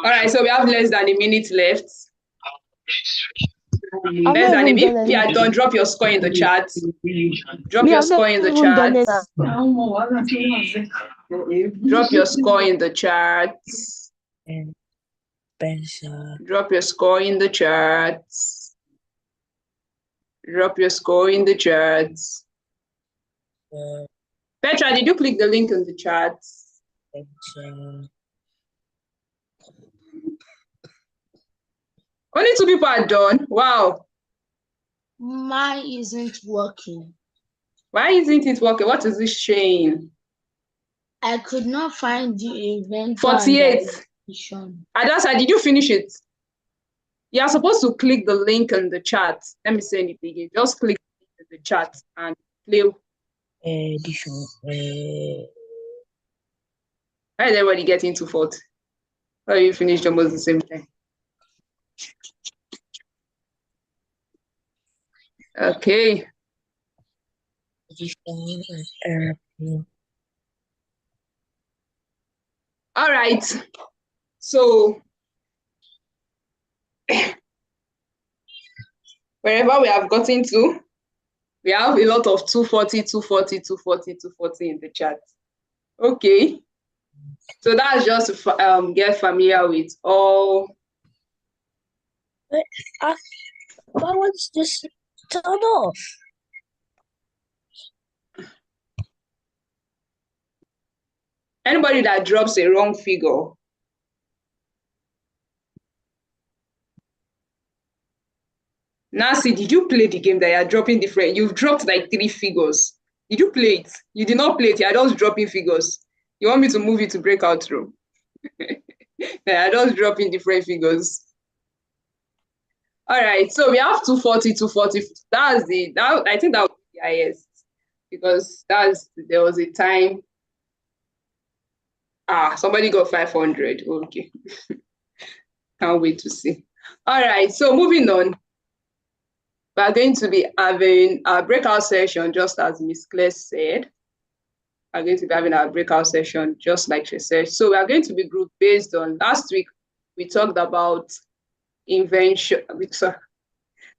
right. So we have less than a minute left. Less than a minute. If you are done, drop your score in the chat. Drop your score in the chat. Drop your score in the chat. Drop your score in the chat. Drop your score in the chat. Petra, did you click the link in the chat? Only 2 people are done. Wow. Mine isn't working. Why isn't it working? What is this shame? I could not find the event. 48. Adasa, did you finish it? You are supposed to click the link in the chat. Let me send it again. Just click the chat and play. Why is everybody getting 240? Why you finished almost the same time? Okay. All right. So wherever we have gotten to, we have a lot of 240, 240, 240, 240 in the chat. Okay. So that's just to get familiar with all. Why was this turned off? Anybody that drops a wrong figure. Nancy, did you play the game that you're dropping different? You've dropped like 3 figures. Did you play it? You did not play it. You're just dropping figures. You want me to move you to breakout room? You're just dropping different figures. All right. So we have 240, 240. I think that was the highest because there was a time. Somebody got 500. Okay. Can't wait to see. All right. So moving on. We are going to be having a breakout session, just as Miss Claire said. We are going to be having our breakout session, just like she said. So we are going to be group based on last week. We talked about invention.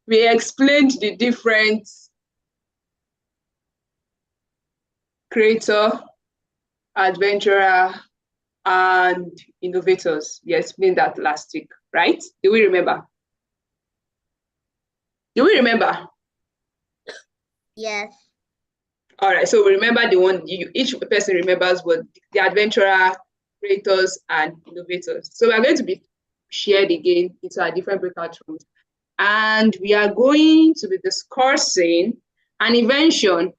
We explained the different creator, adventurer, and innovators. We explained that last week, right? Do we remember? Do we remember? Yes. All right, so remember the one, each person remembers what the adventurer, creators, and innovators. So we are going to be shared again into our different breakout rooms. And we are going to be discussing an invention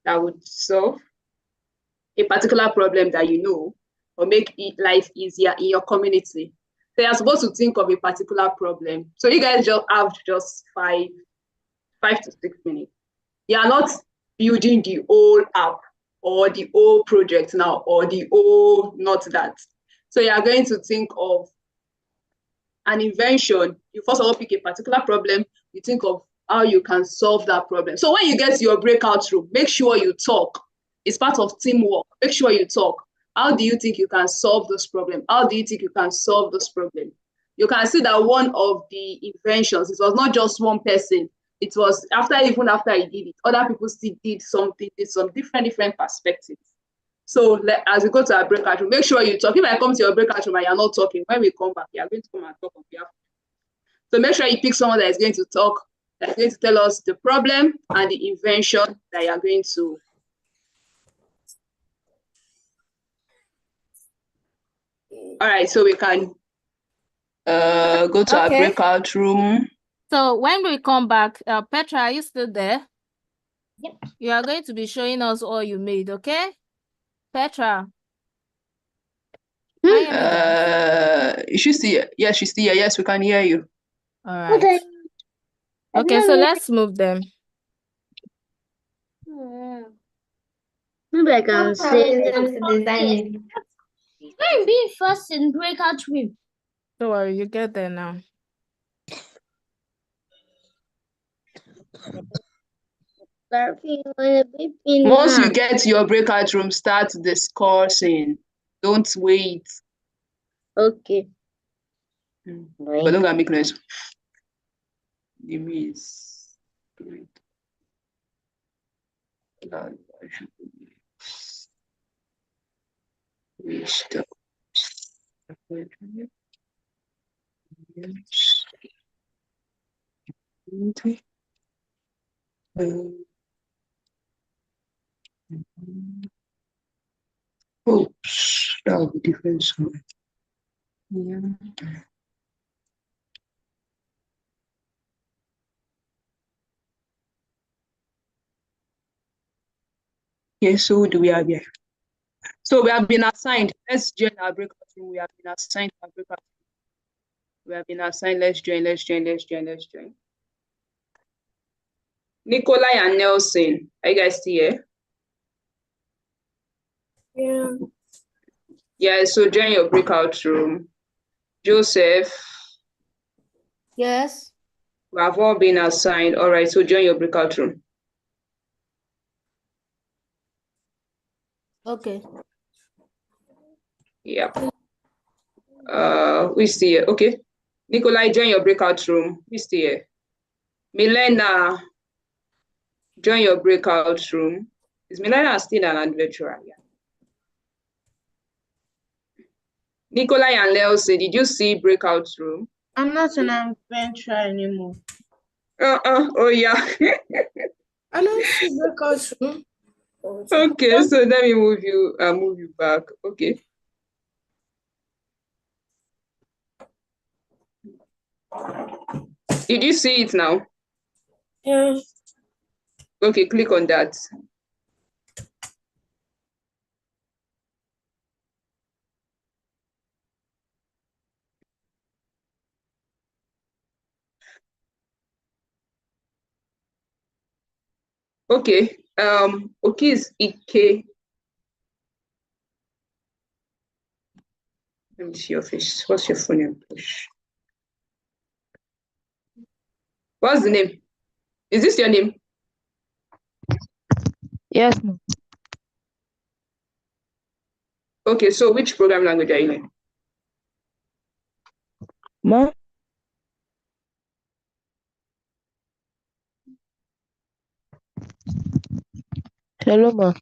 that would solve a particular problem that you know or make life easier in your community. So you're supposed to think of a particular problem. So you guys just have just 5 to 6 minutes. You are not building the whole app or the whole project now or the whole not that. So you are going to think of an invention. You first of all pick a particular problem, you think of how you can solve that problem. So when you get to your breakout room, make sure you talk. It's part of teamwork. Make sure you talk. How do you think you can solve this problem? How do you think you can solve this problem? You can see that one of the inventions, it was not just one person. It was even after he did it, other people still did something, did some different perspectives. So as we go to our breakout room, make sure you talk. If I come to your breakout room and you're not talking, when we come back, you're going to come and talk on behalf. So make sure you pick someone that is going to talk, that is going to tell us the problem and the invention that you're going to. All right, so we can go to our breakout room. So when we come back, Petra, are you still there? Yep. You are going to be showing us all you made, okay? Petra. She's still here. Yes, she's still here. Yes, we can hear you. All right. Okay, so let's move them. Maybe I can say design. Going be first in breakout room. Don't worry, you get there now. Once you get to your breakout room, start discussing. Don't wait. Okay. But don't gonna make noise. The means great. Oops, that would be different. Yeah. Okay, so who do we have here? So we have been assigned. Let's join our breakout room. We have been assigned our breakout room. We have been assigned. Let's join. Nikolai and Nelson. Are you guys still here? Yeah. Yeah, so join your breakout room. Joseph. Yes. We have all been assigned. All right, so join your breakout room. Okay. Yeah. We still here. Okay. Nikolai, join your breakout room. We still here. Milena, join your breakout room. Is Milena still an adventurer? Yeah. Nikolai and Nelson, did you see breakout room? I'm not an adventurer anymore. Oh yeah. I don't see breakout room. Okay, so let me move you back. Okay. Did you see it now? Yeah. Okay, click on that. Okay. Okay, is Ike. Let me see your face. What's your full name? What's the name? Is this your name? Yes, ma'am. Okay, so which programming language are you in? Ma? Hello, ma.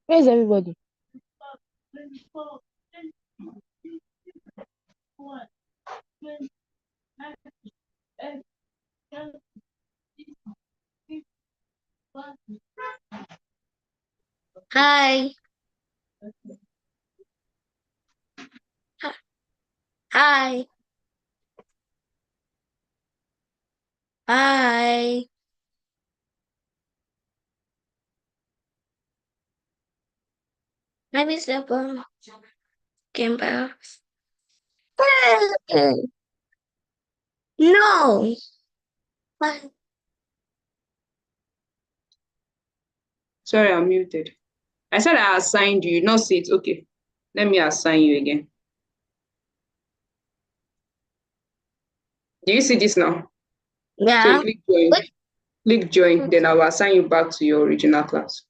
Where's everybody? Hi. Hi. Hi. Hi, Mr. Bum. Kimber. No. What? Sorry, I'm muted. I said I assigned you, not see it. Okay. Let me assign you again. Do you see this now? So you Yeah. click join. What? Click join, then I will assign you back to your original class.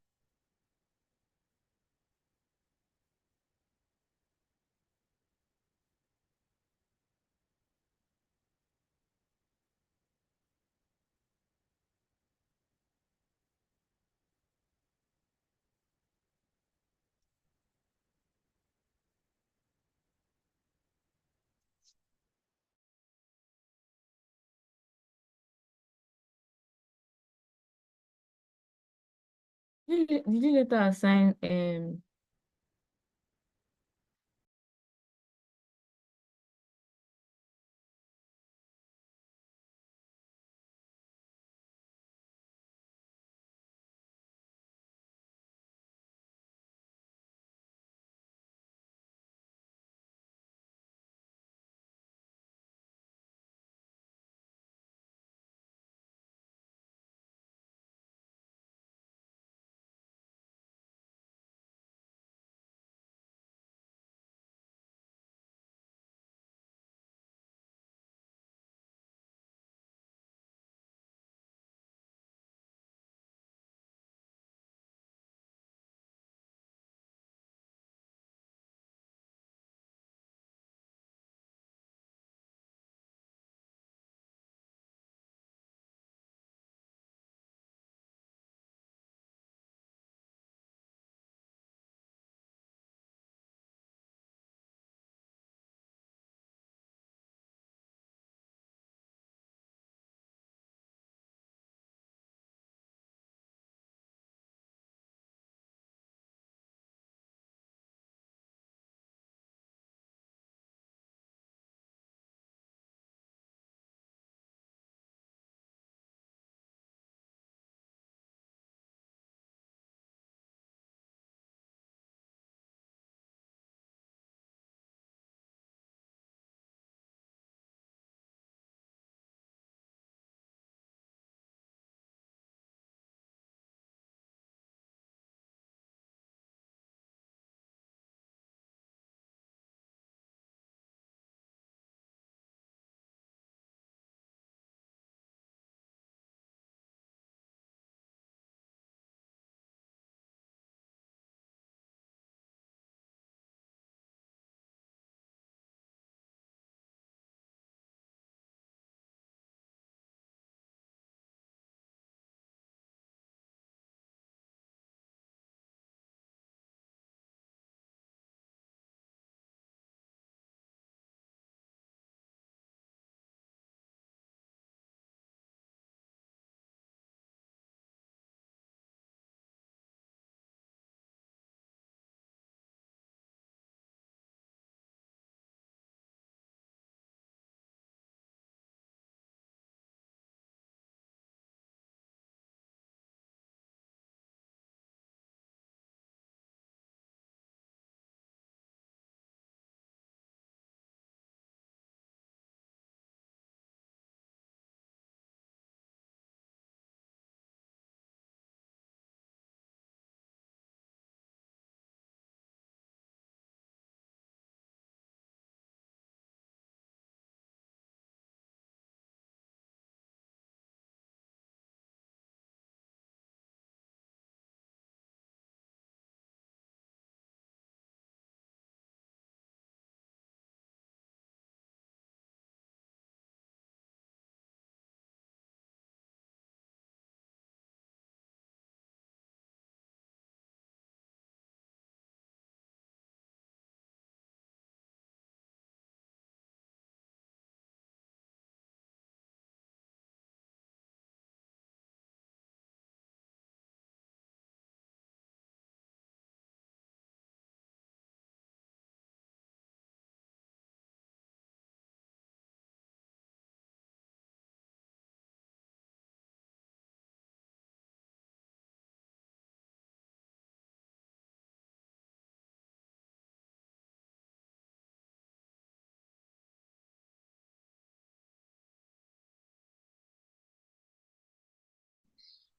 Did you later assign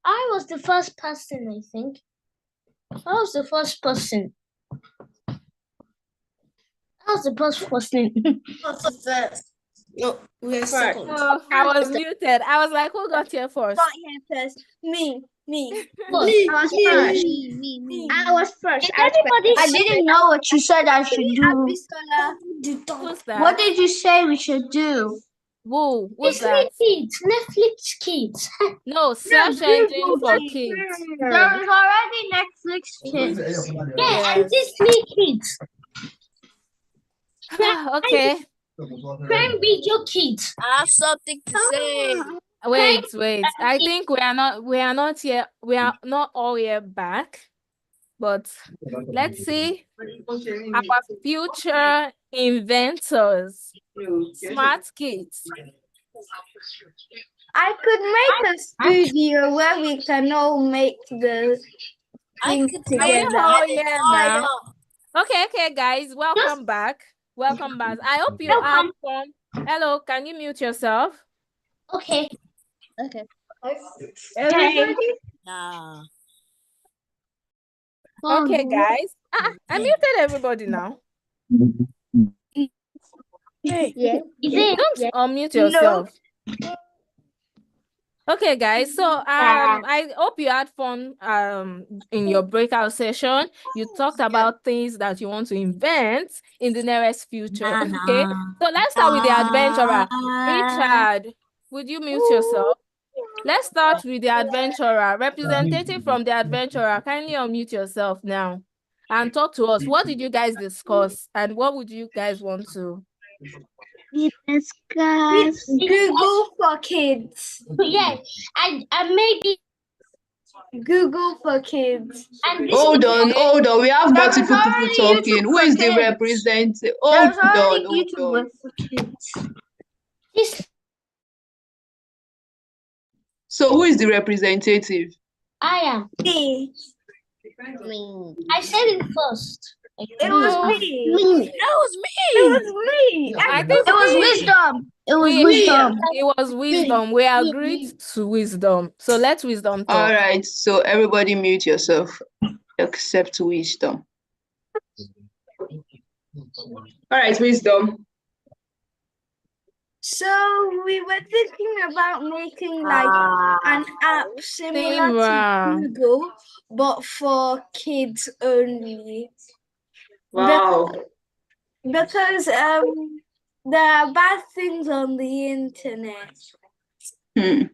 I was the first person, I think. I was the first person. I was the first person. First. No, we're First. second. Oh, I was muted. I was like, who got here first? Got here first. Me. First. I was first. I was first. Did everybody I say didn't know what you said I should do. Who's that? What did you say we should do? Whoa, what's Disney that? Kids, Netflix Kids? No, search engine for kids. There is already Netflix Kids. Yeah, and Yes. Disney Kids. Okay. Prime Video Kids. I have something to say. Wait. I think we are not here. We are not all here back. But let's see our future inventors, smart kids. I could make a studio where we can all make the things together. Oh yeah, now. Okay, guys, welcome back. I hope you had fun. Hello, can you mute yourself? Okay. Everybody? Yeah. Okay, guys. I muted everybody now. Hey, don't unmute yourself. Okay, guys. So I hope you had fun in your breakout session. You talked about things that you want to invent in the nearest future. Okay. So let's start with the adventurer. Richard, would you mute yourself? Let's start with the adventurer. Representative from the adventurer, kindly unmute yourself now and talk to us. What did you guys discuss and what would you guys want to? We discuss Google for kids. Yeah, and maybe Google for kids. and Hold on. We have multiple people talking. Who is the representative? Hold on. For kids. So who is the representative? I am. Me. I said it first. It was me. I think it was wisdom. It was wisdom. We agreed to wisdom. So let wisdom talk. All right. So everybody mute yourself except wisdom. All right, wisdom. So we were thinking about making like an app similar to Google, but for kids only. Wow. Because there are bad things on the internet. And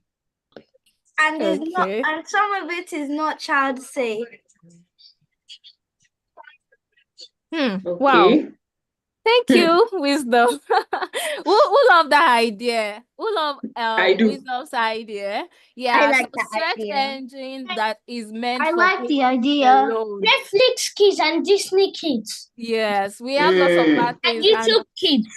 it's not, and some of it is not child safe. Wow. Thank you, wisdom. Who love that idea? Who love wisdom's idea? Yeah, I like that search idea. engine that is meant I for like the kids idea. alone. Netflix Kids and Disney Kids. Yes, we have lots of bad things. And YouTube Kids.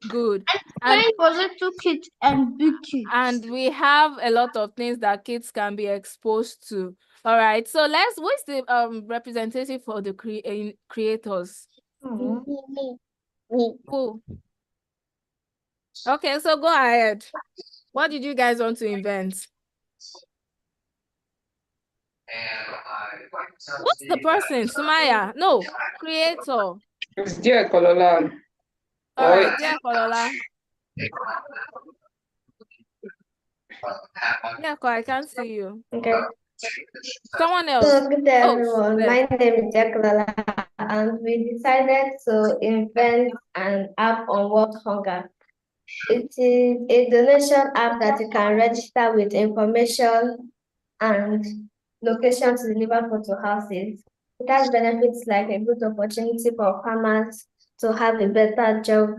Good. And for little kids and big kids. And we have a lot of things that kids can be exposed to. All right. So what's the representative for the creators? Cool. Okay, so go ahead. What did you guys want to invent? What's the person? Sumaya? No, creator. It's dear Kolola. All right, dear Kolola. Yeah, I can't see you. Okay. Someone else. So good day, everyone. My name is Jacola, and we decided to invent an app on world hunger. It is a donation app that you can register with information and location to deliver food to houses. It has benefits like a good opportunity for farmers to have a better job,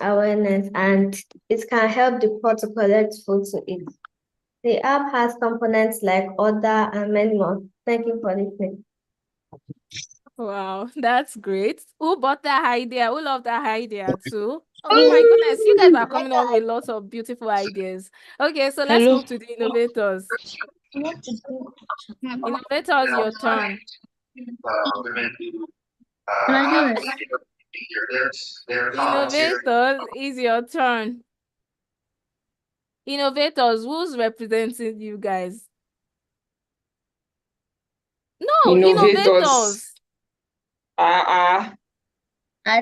awareness, and it can help the poor to collect food to eat. The app has components like order and many more. Thank you for listening. Wow, that's great. Who bought that idea? Who loved that idea too? Oh my goodness, you guys are coming up with lots of beautiful ideas. Okay, so let's move to the innovators. Innovators, your turn. Innovators, is your turn. Innovators, who's representing you guys? No, Innovators. innovators. I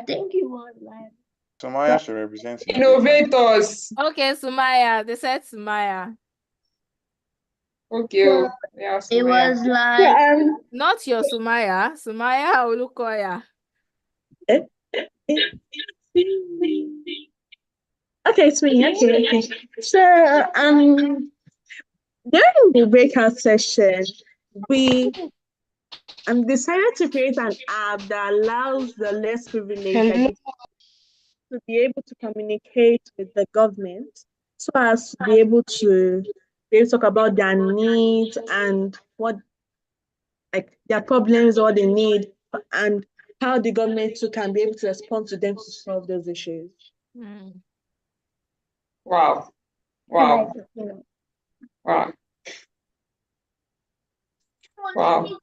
think it was like Sumaya should represent Innovators. Okay, Sumaya. They said Sumaya. Okay. So, yeah, it Sumaya. was like Not your Sumaya. Sumaya Olukoya. Okay, it's me. Okay. So during the breakout session, we decided to create an app that allows the less privileged to be able to communicate with the government so as to be able to talk about their needs and what like their problems, what they need, and how the government too can be able to respond to them to solve those issues. Wow. Wow. Wow. Wow.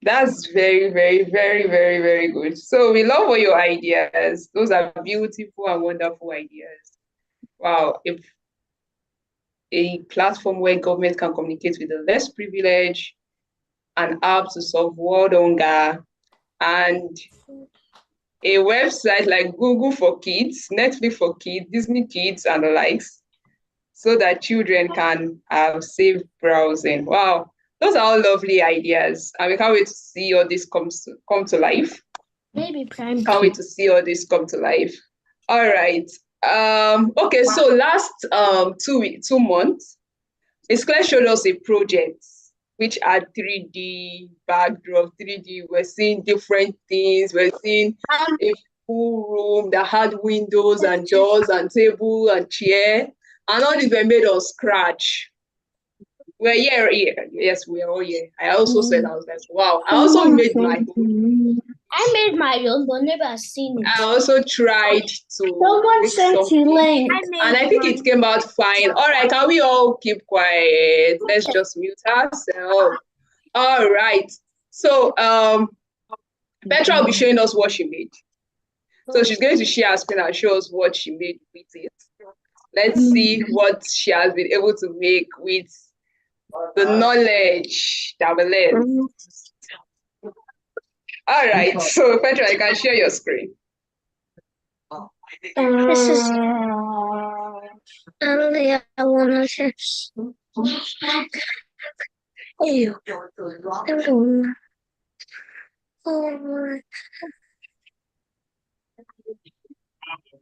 That's very, very, very, very, very good. So we love all your ideas. Those are beautiful and wonderful ideas. Wow. If a platform where government can communicate with the less privileged, an app to solve world hunger, and a website like Google for Kids, Netflix for Kids, Disney Kids, and the likes, so that children can have safe browsing. Wow, those are all lovely ideas, and we can't wait to see all this come to life. Maybe prime. Can't wait to see all this come to life. All right. Okay, so last 2 months, Miss Claire showed us a project which had 3D backdrop, 3D. We're seeing different things. We're seeing a full room that had windows and doors and table and chair, and all these were made on scratch. We're here. Yes, we're all here. I also said, I was like, wow. I also made my own. I made my own, but never seen it. I also tried to Someone sent a link. and I think it came out fine. All right, can we all keep quiet? Let's just mute ourselves. All right. So Petra will be showing us what she made. So she's going to share her screen and show us what she made with it. Let's see what she has been able to make with the knowledge that we learned. All right, so Petra, you can share your screen. This is only I wanna share.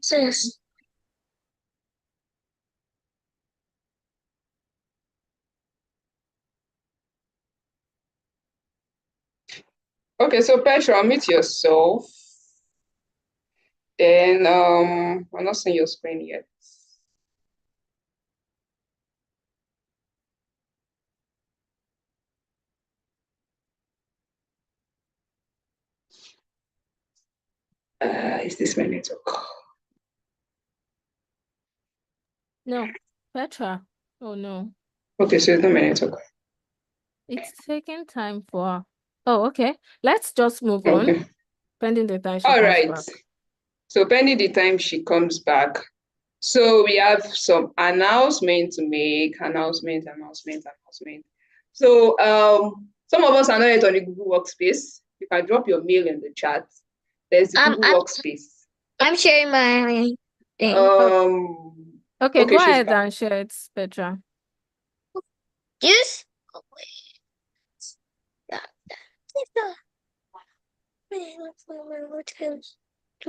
Sis. Okay, so Petra, unmute yourself. Then I'm not seeing your screen yet. Is this my network? No, Petra. Oh no. Okay, so it's not my network. It's taking time for. Oh, okay. Let's just move on. Pending the time she All comes right. back. So pending the time she comes back. So we have some announcement to make. Announcement. So some of us are not yet on the Google Workspace. You can drop your mail in the chat. There's the Google Workspace. I'm sharing my thing. Okay, go ahead back. and share it, Petra. Yes. To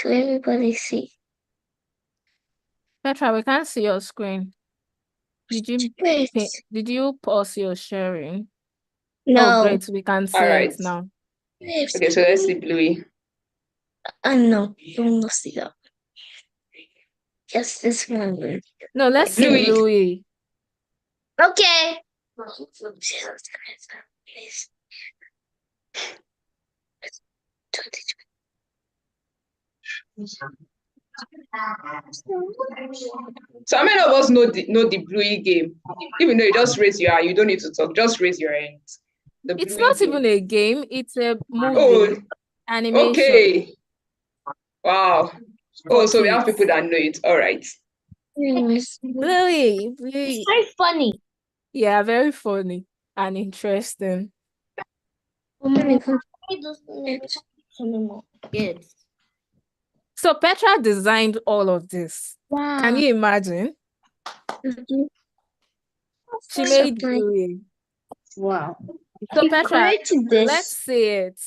everybody see. Petra, we can't see your screen. Did you pause your sharing? No. Oh, great. We can see it now. Okay, so let's see Bluey. No, you will not see that. Just this one. No, let's see Bluey. Okay. So how many of us know the Bluey game? Even though you just raise your hand, you don't need to talk. Just raise your hand. It's not even a game. It's a movie. Animation. Okay. Wow. Oh, so we have people that know it. All right. Really? It's very funny. Yeah, very funny and interesting. Yes. So Petra designed all of this. Wow. Can you imagine? She made Bluey. Wow. So She Petra, created this. let's see it.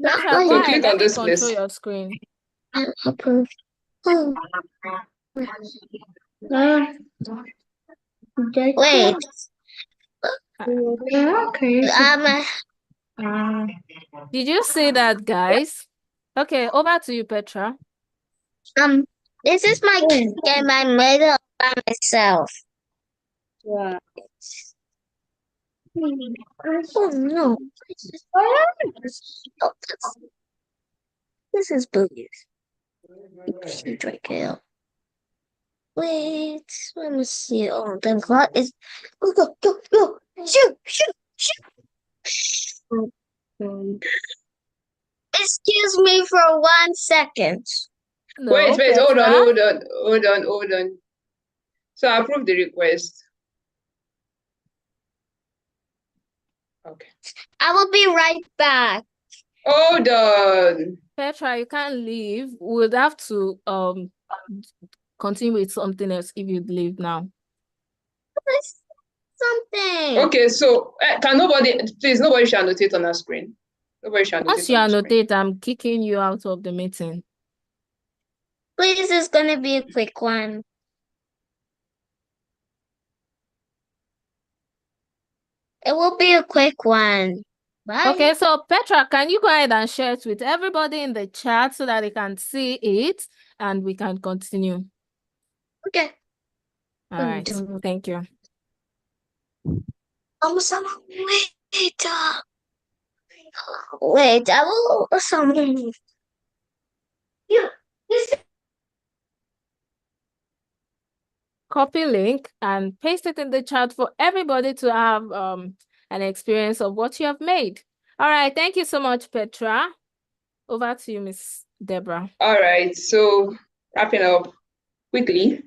Petra, So go ahead. click Let on me this control place. your screen. Approve. Wait. Did you see that, guys? Okay, over to you, Petra. This is my game I made up by myself. Wow. Oh no. This is boobies. Drink it out. Wait, let me see. Oh, the clock is. Go. Shoot. Excuse me for 1 second. No, Wait, Petra. hold on. So I approve the request. Okay. I will be right back. Hold on. Petra, you can't leave. We'll have to continue with something else if you leave now. Something. Okay, so can nobody shall annotate on our screen. Nobody shall Once annotate you on the screen. annotate, I'm kicking you out of the meeting. Please, it's gonna be a quick one. It will be a quick one. Bye. Okay, so Petra, can you go ahead and share it with everybody in the chat so that they can see it and we can continue? Okay. All right. Thank you. Wait, I will summon. Copy link and paste it in the chat for everybody to have an experience of what you have made. All right. Thank you so much, Petra. Over to you, Miss Deborah. All right. So wrapping up quickly.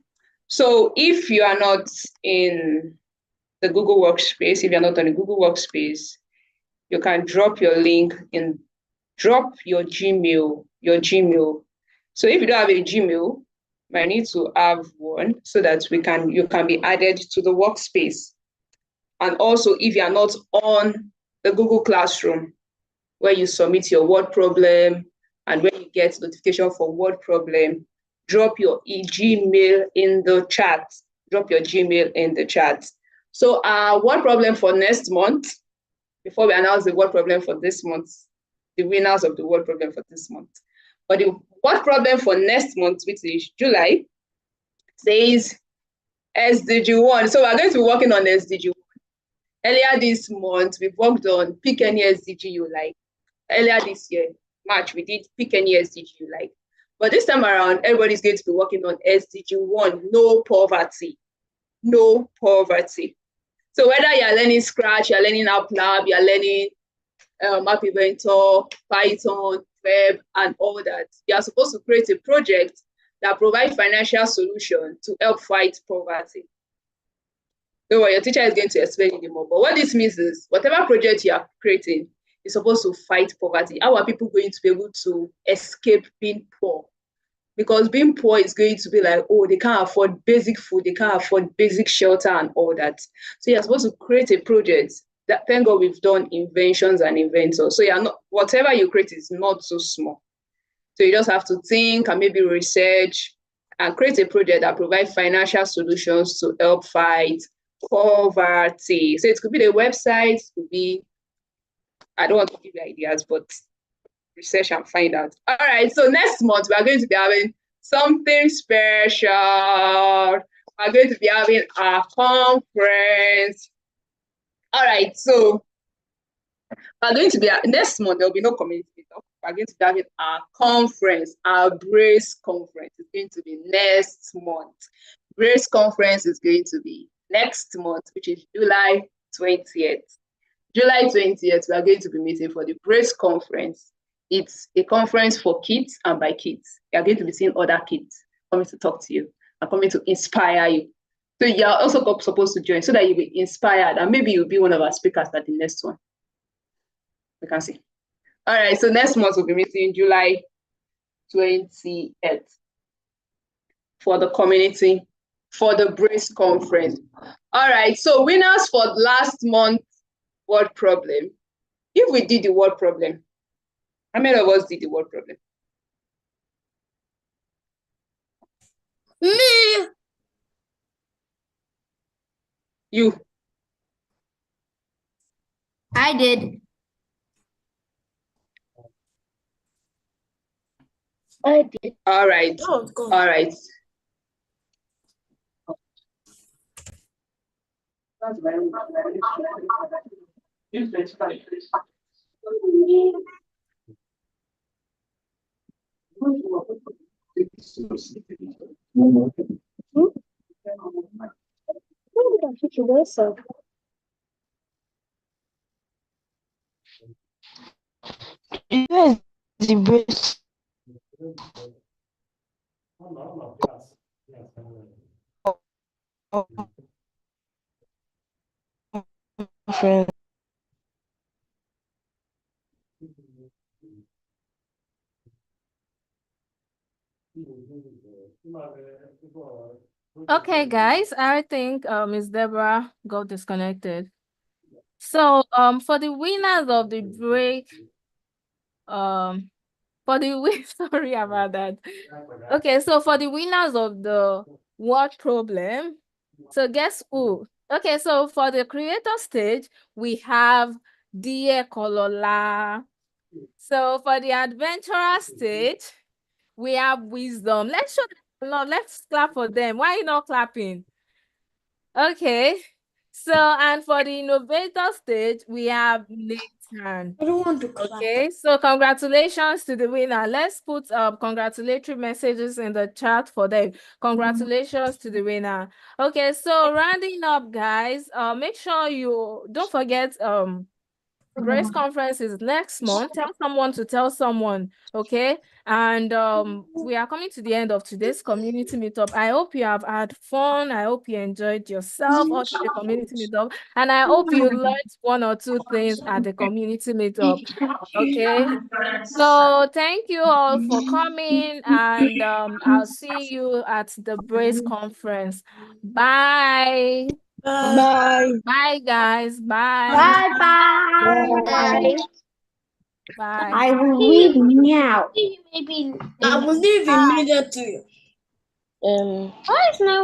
So if you are not in the Google Workspace, if you're not on the Google Workspace, you can drop your Gmail. So if you don't have a Gmail, you might need to have one so that you can be added to the workspace. And also, if you are not on the Google Classroom, where you submit your word problem and when you get notification for word problem, drop your Gmail in the chat. Drop your Gmail in the chat. So word problem for next month, before we announce the word problem for this month, the winners of the word problem for this month. But the word problem for next month, which is July, says SDG1. So we're going to be working on SDG1. Earlier this month, we worked on pick any SDG you like. Earlier this year, March, we did pick any SDG you like. But this time around, everybody's going to be working on SDG1, no poverty. No poverty. So whether you're learning Scratch, you're learning AppLab, you're learning Map Inventor, Python, Web, and all that, you are supposed to create a project that provides financial solution to help fight poverty. Don't worry, your teacher is going to explain it more. But what this means is, whatever project you are creating is supposed to fight poverty. How are people going to be able to escape being poor? Because being poor is going to be like, oh, they can't afford basic food, they can't afford basic shelter and all that. So you're supposed to create a project that, thank God, we've done inventions and inventors. So you're not, whatever you create is not so small. So you just have to think and maybe research and create a project that provides financial solutions to help fight poverty. So it could be the website, it could be, I don't want to give you ideas, but research and find out. All right, so next month we are going to be having something special. We're going to be having a conference. All right, so we're going to be next month. There will be no community meetup. We're going to be having a conference, our Brace conference. It's going to be next month. Brace conference is going to be next month, which is July 20th. July 20th, we are going to be meeting for the Brace Conference. It's a conference for kids and by kids. You are going to be seeing other kids coming to talk to you and coming to inspire you. So you are also supposed to join so that you'll be inspired and maybe you'll be one of our speakers at the next one. We can see. All right, so next month we'll be meeting July 28th for the community, for the Brace Conference. All right, so winners for last month word problem. If we did the word problem, how many of us did the word problem? Me. You. I did. I did. All right. Oh, God. All right. Yes, the Brace Conference. Okay, guys, I think Miss Deborah got disconnected. So for the winners of the break, sorry about that. Okay, so for the winners of the word problem, so guess who? Okay, so for the creator stage, we have Dear Kolola. So for the adventurer stage, we have Wisdom. Let's show them love. Let's clap for them. Why are you not clapping? Okay. So, and for the innovator stage, we have Nathan. I don't want to clap. Okay, so congratulations to the winner. Let's put congratulatory messages in the chat for them. Congratulations to the winner. Okay, so rounding up, guys, make sure you don't forget Brace Conference is next month. Tell someone to tell someone, okay? And we are coming to the end of today's community meetup. I hope you have had fun. I hope you enjoyed yourself at the community meetup. And I hope you learned one or two things at the community meetup, okay? So thank you all for coming, and I'll see you at the Brace Conference. Bye. Bye. Bye, guys. Bye. Bye-bye. Bye. Bye. I will leave now. Maybe I will leave immediately. Why is my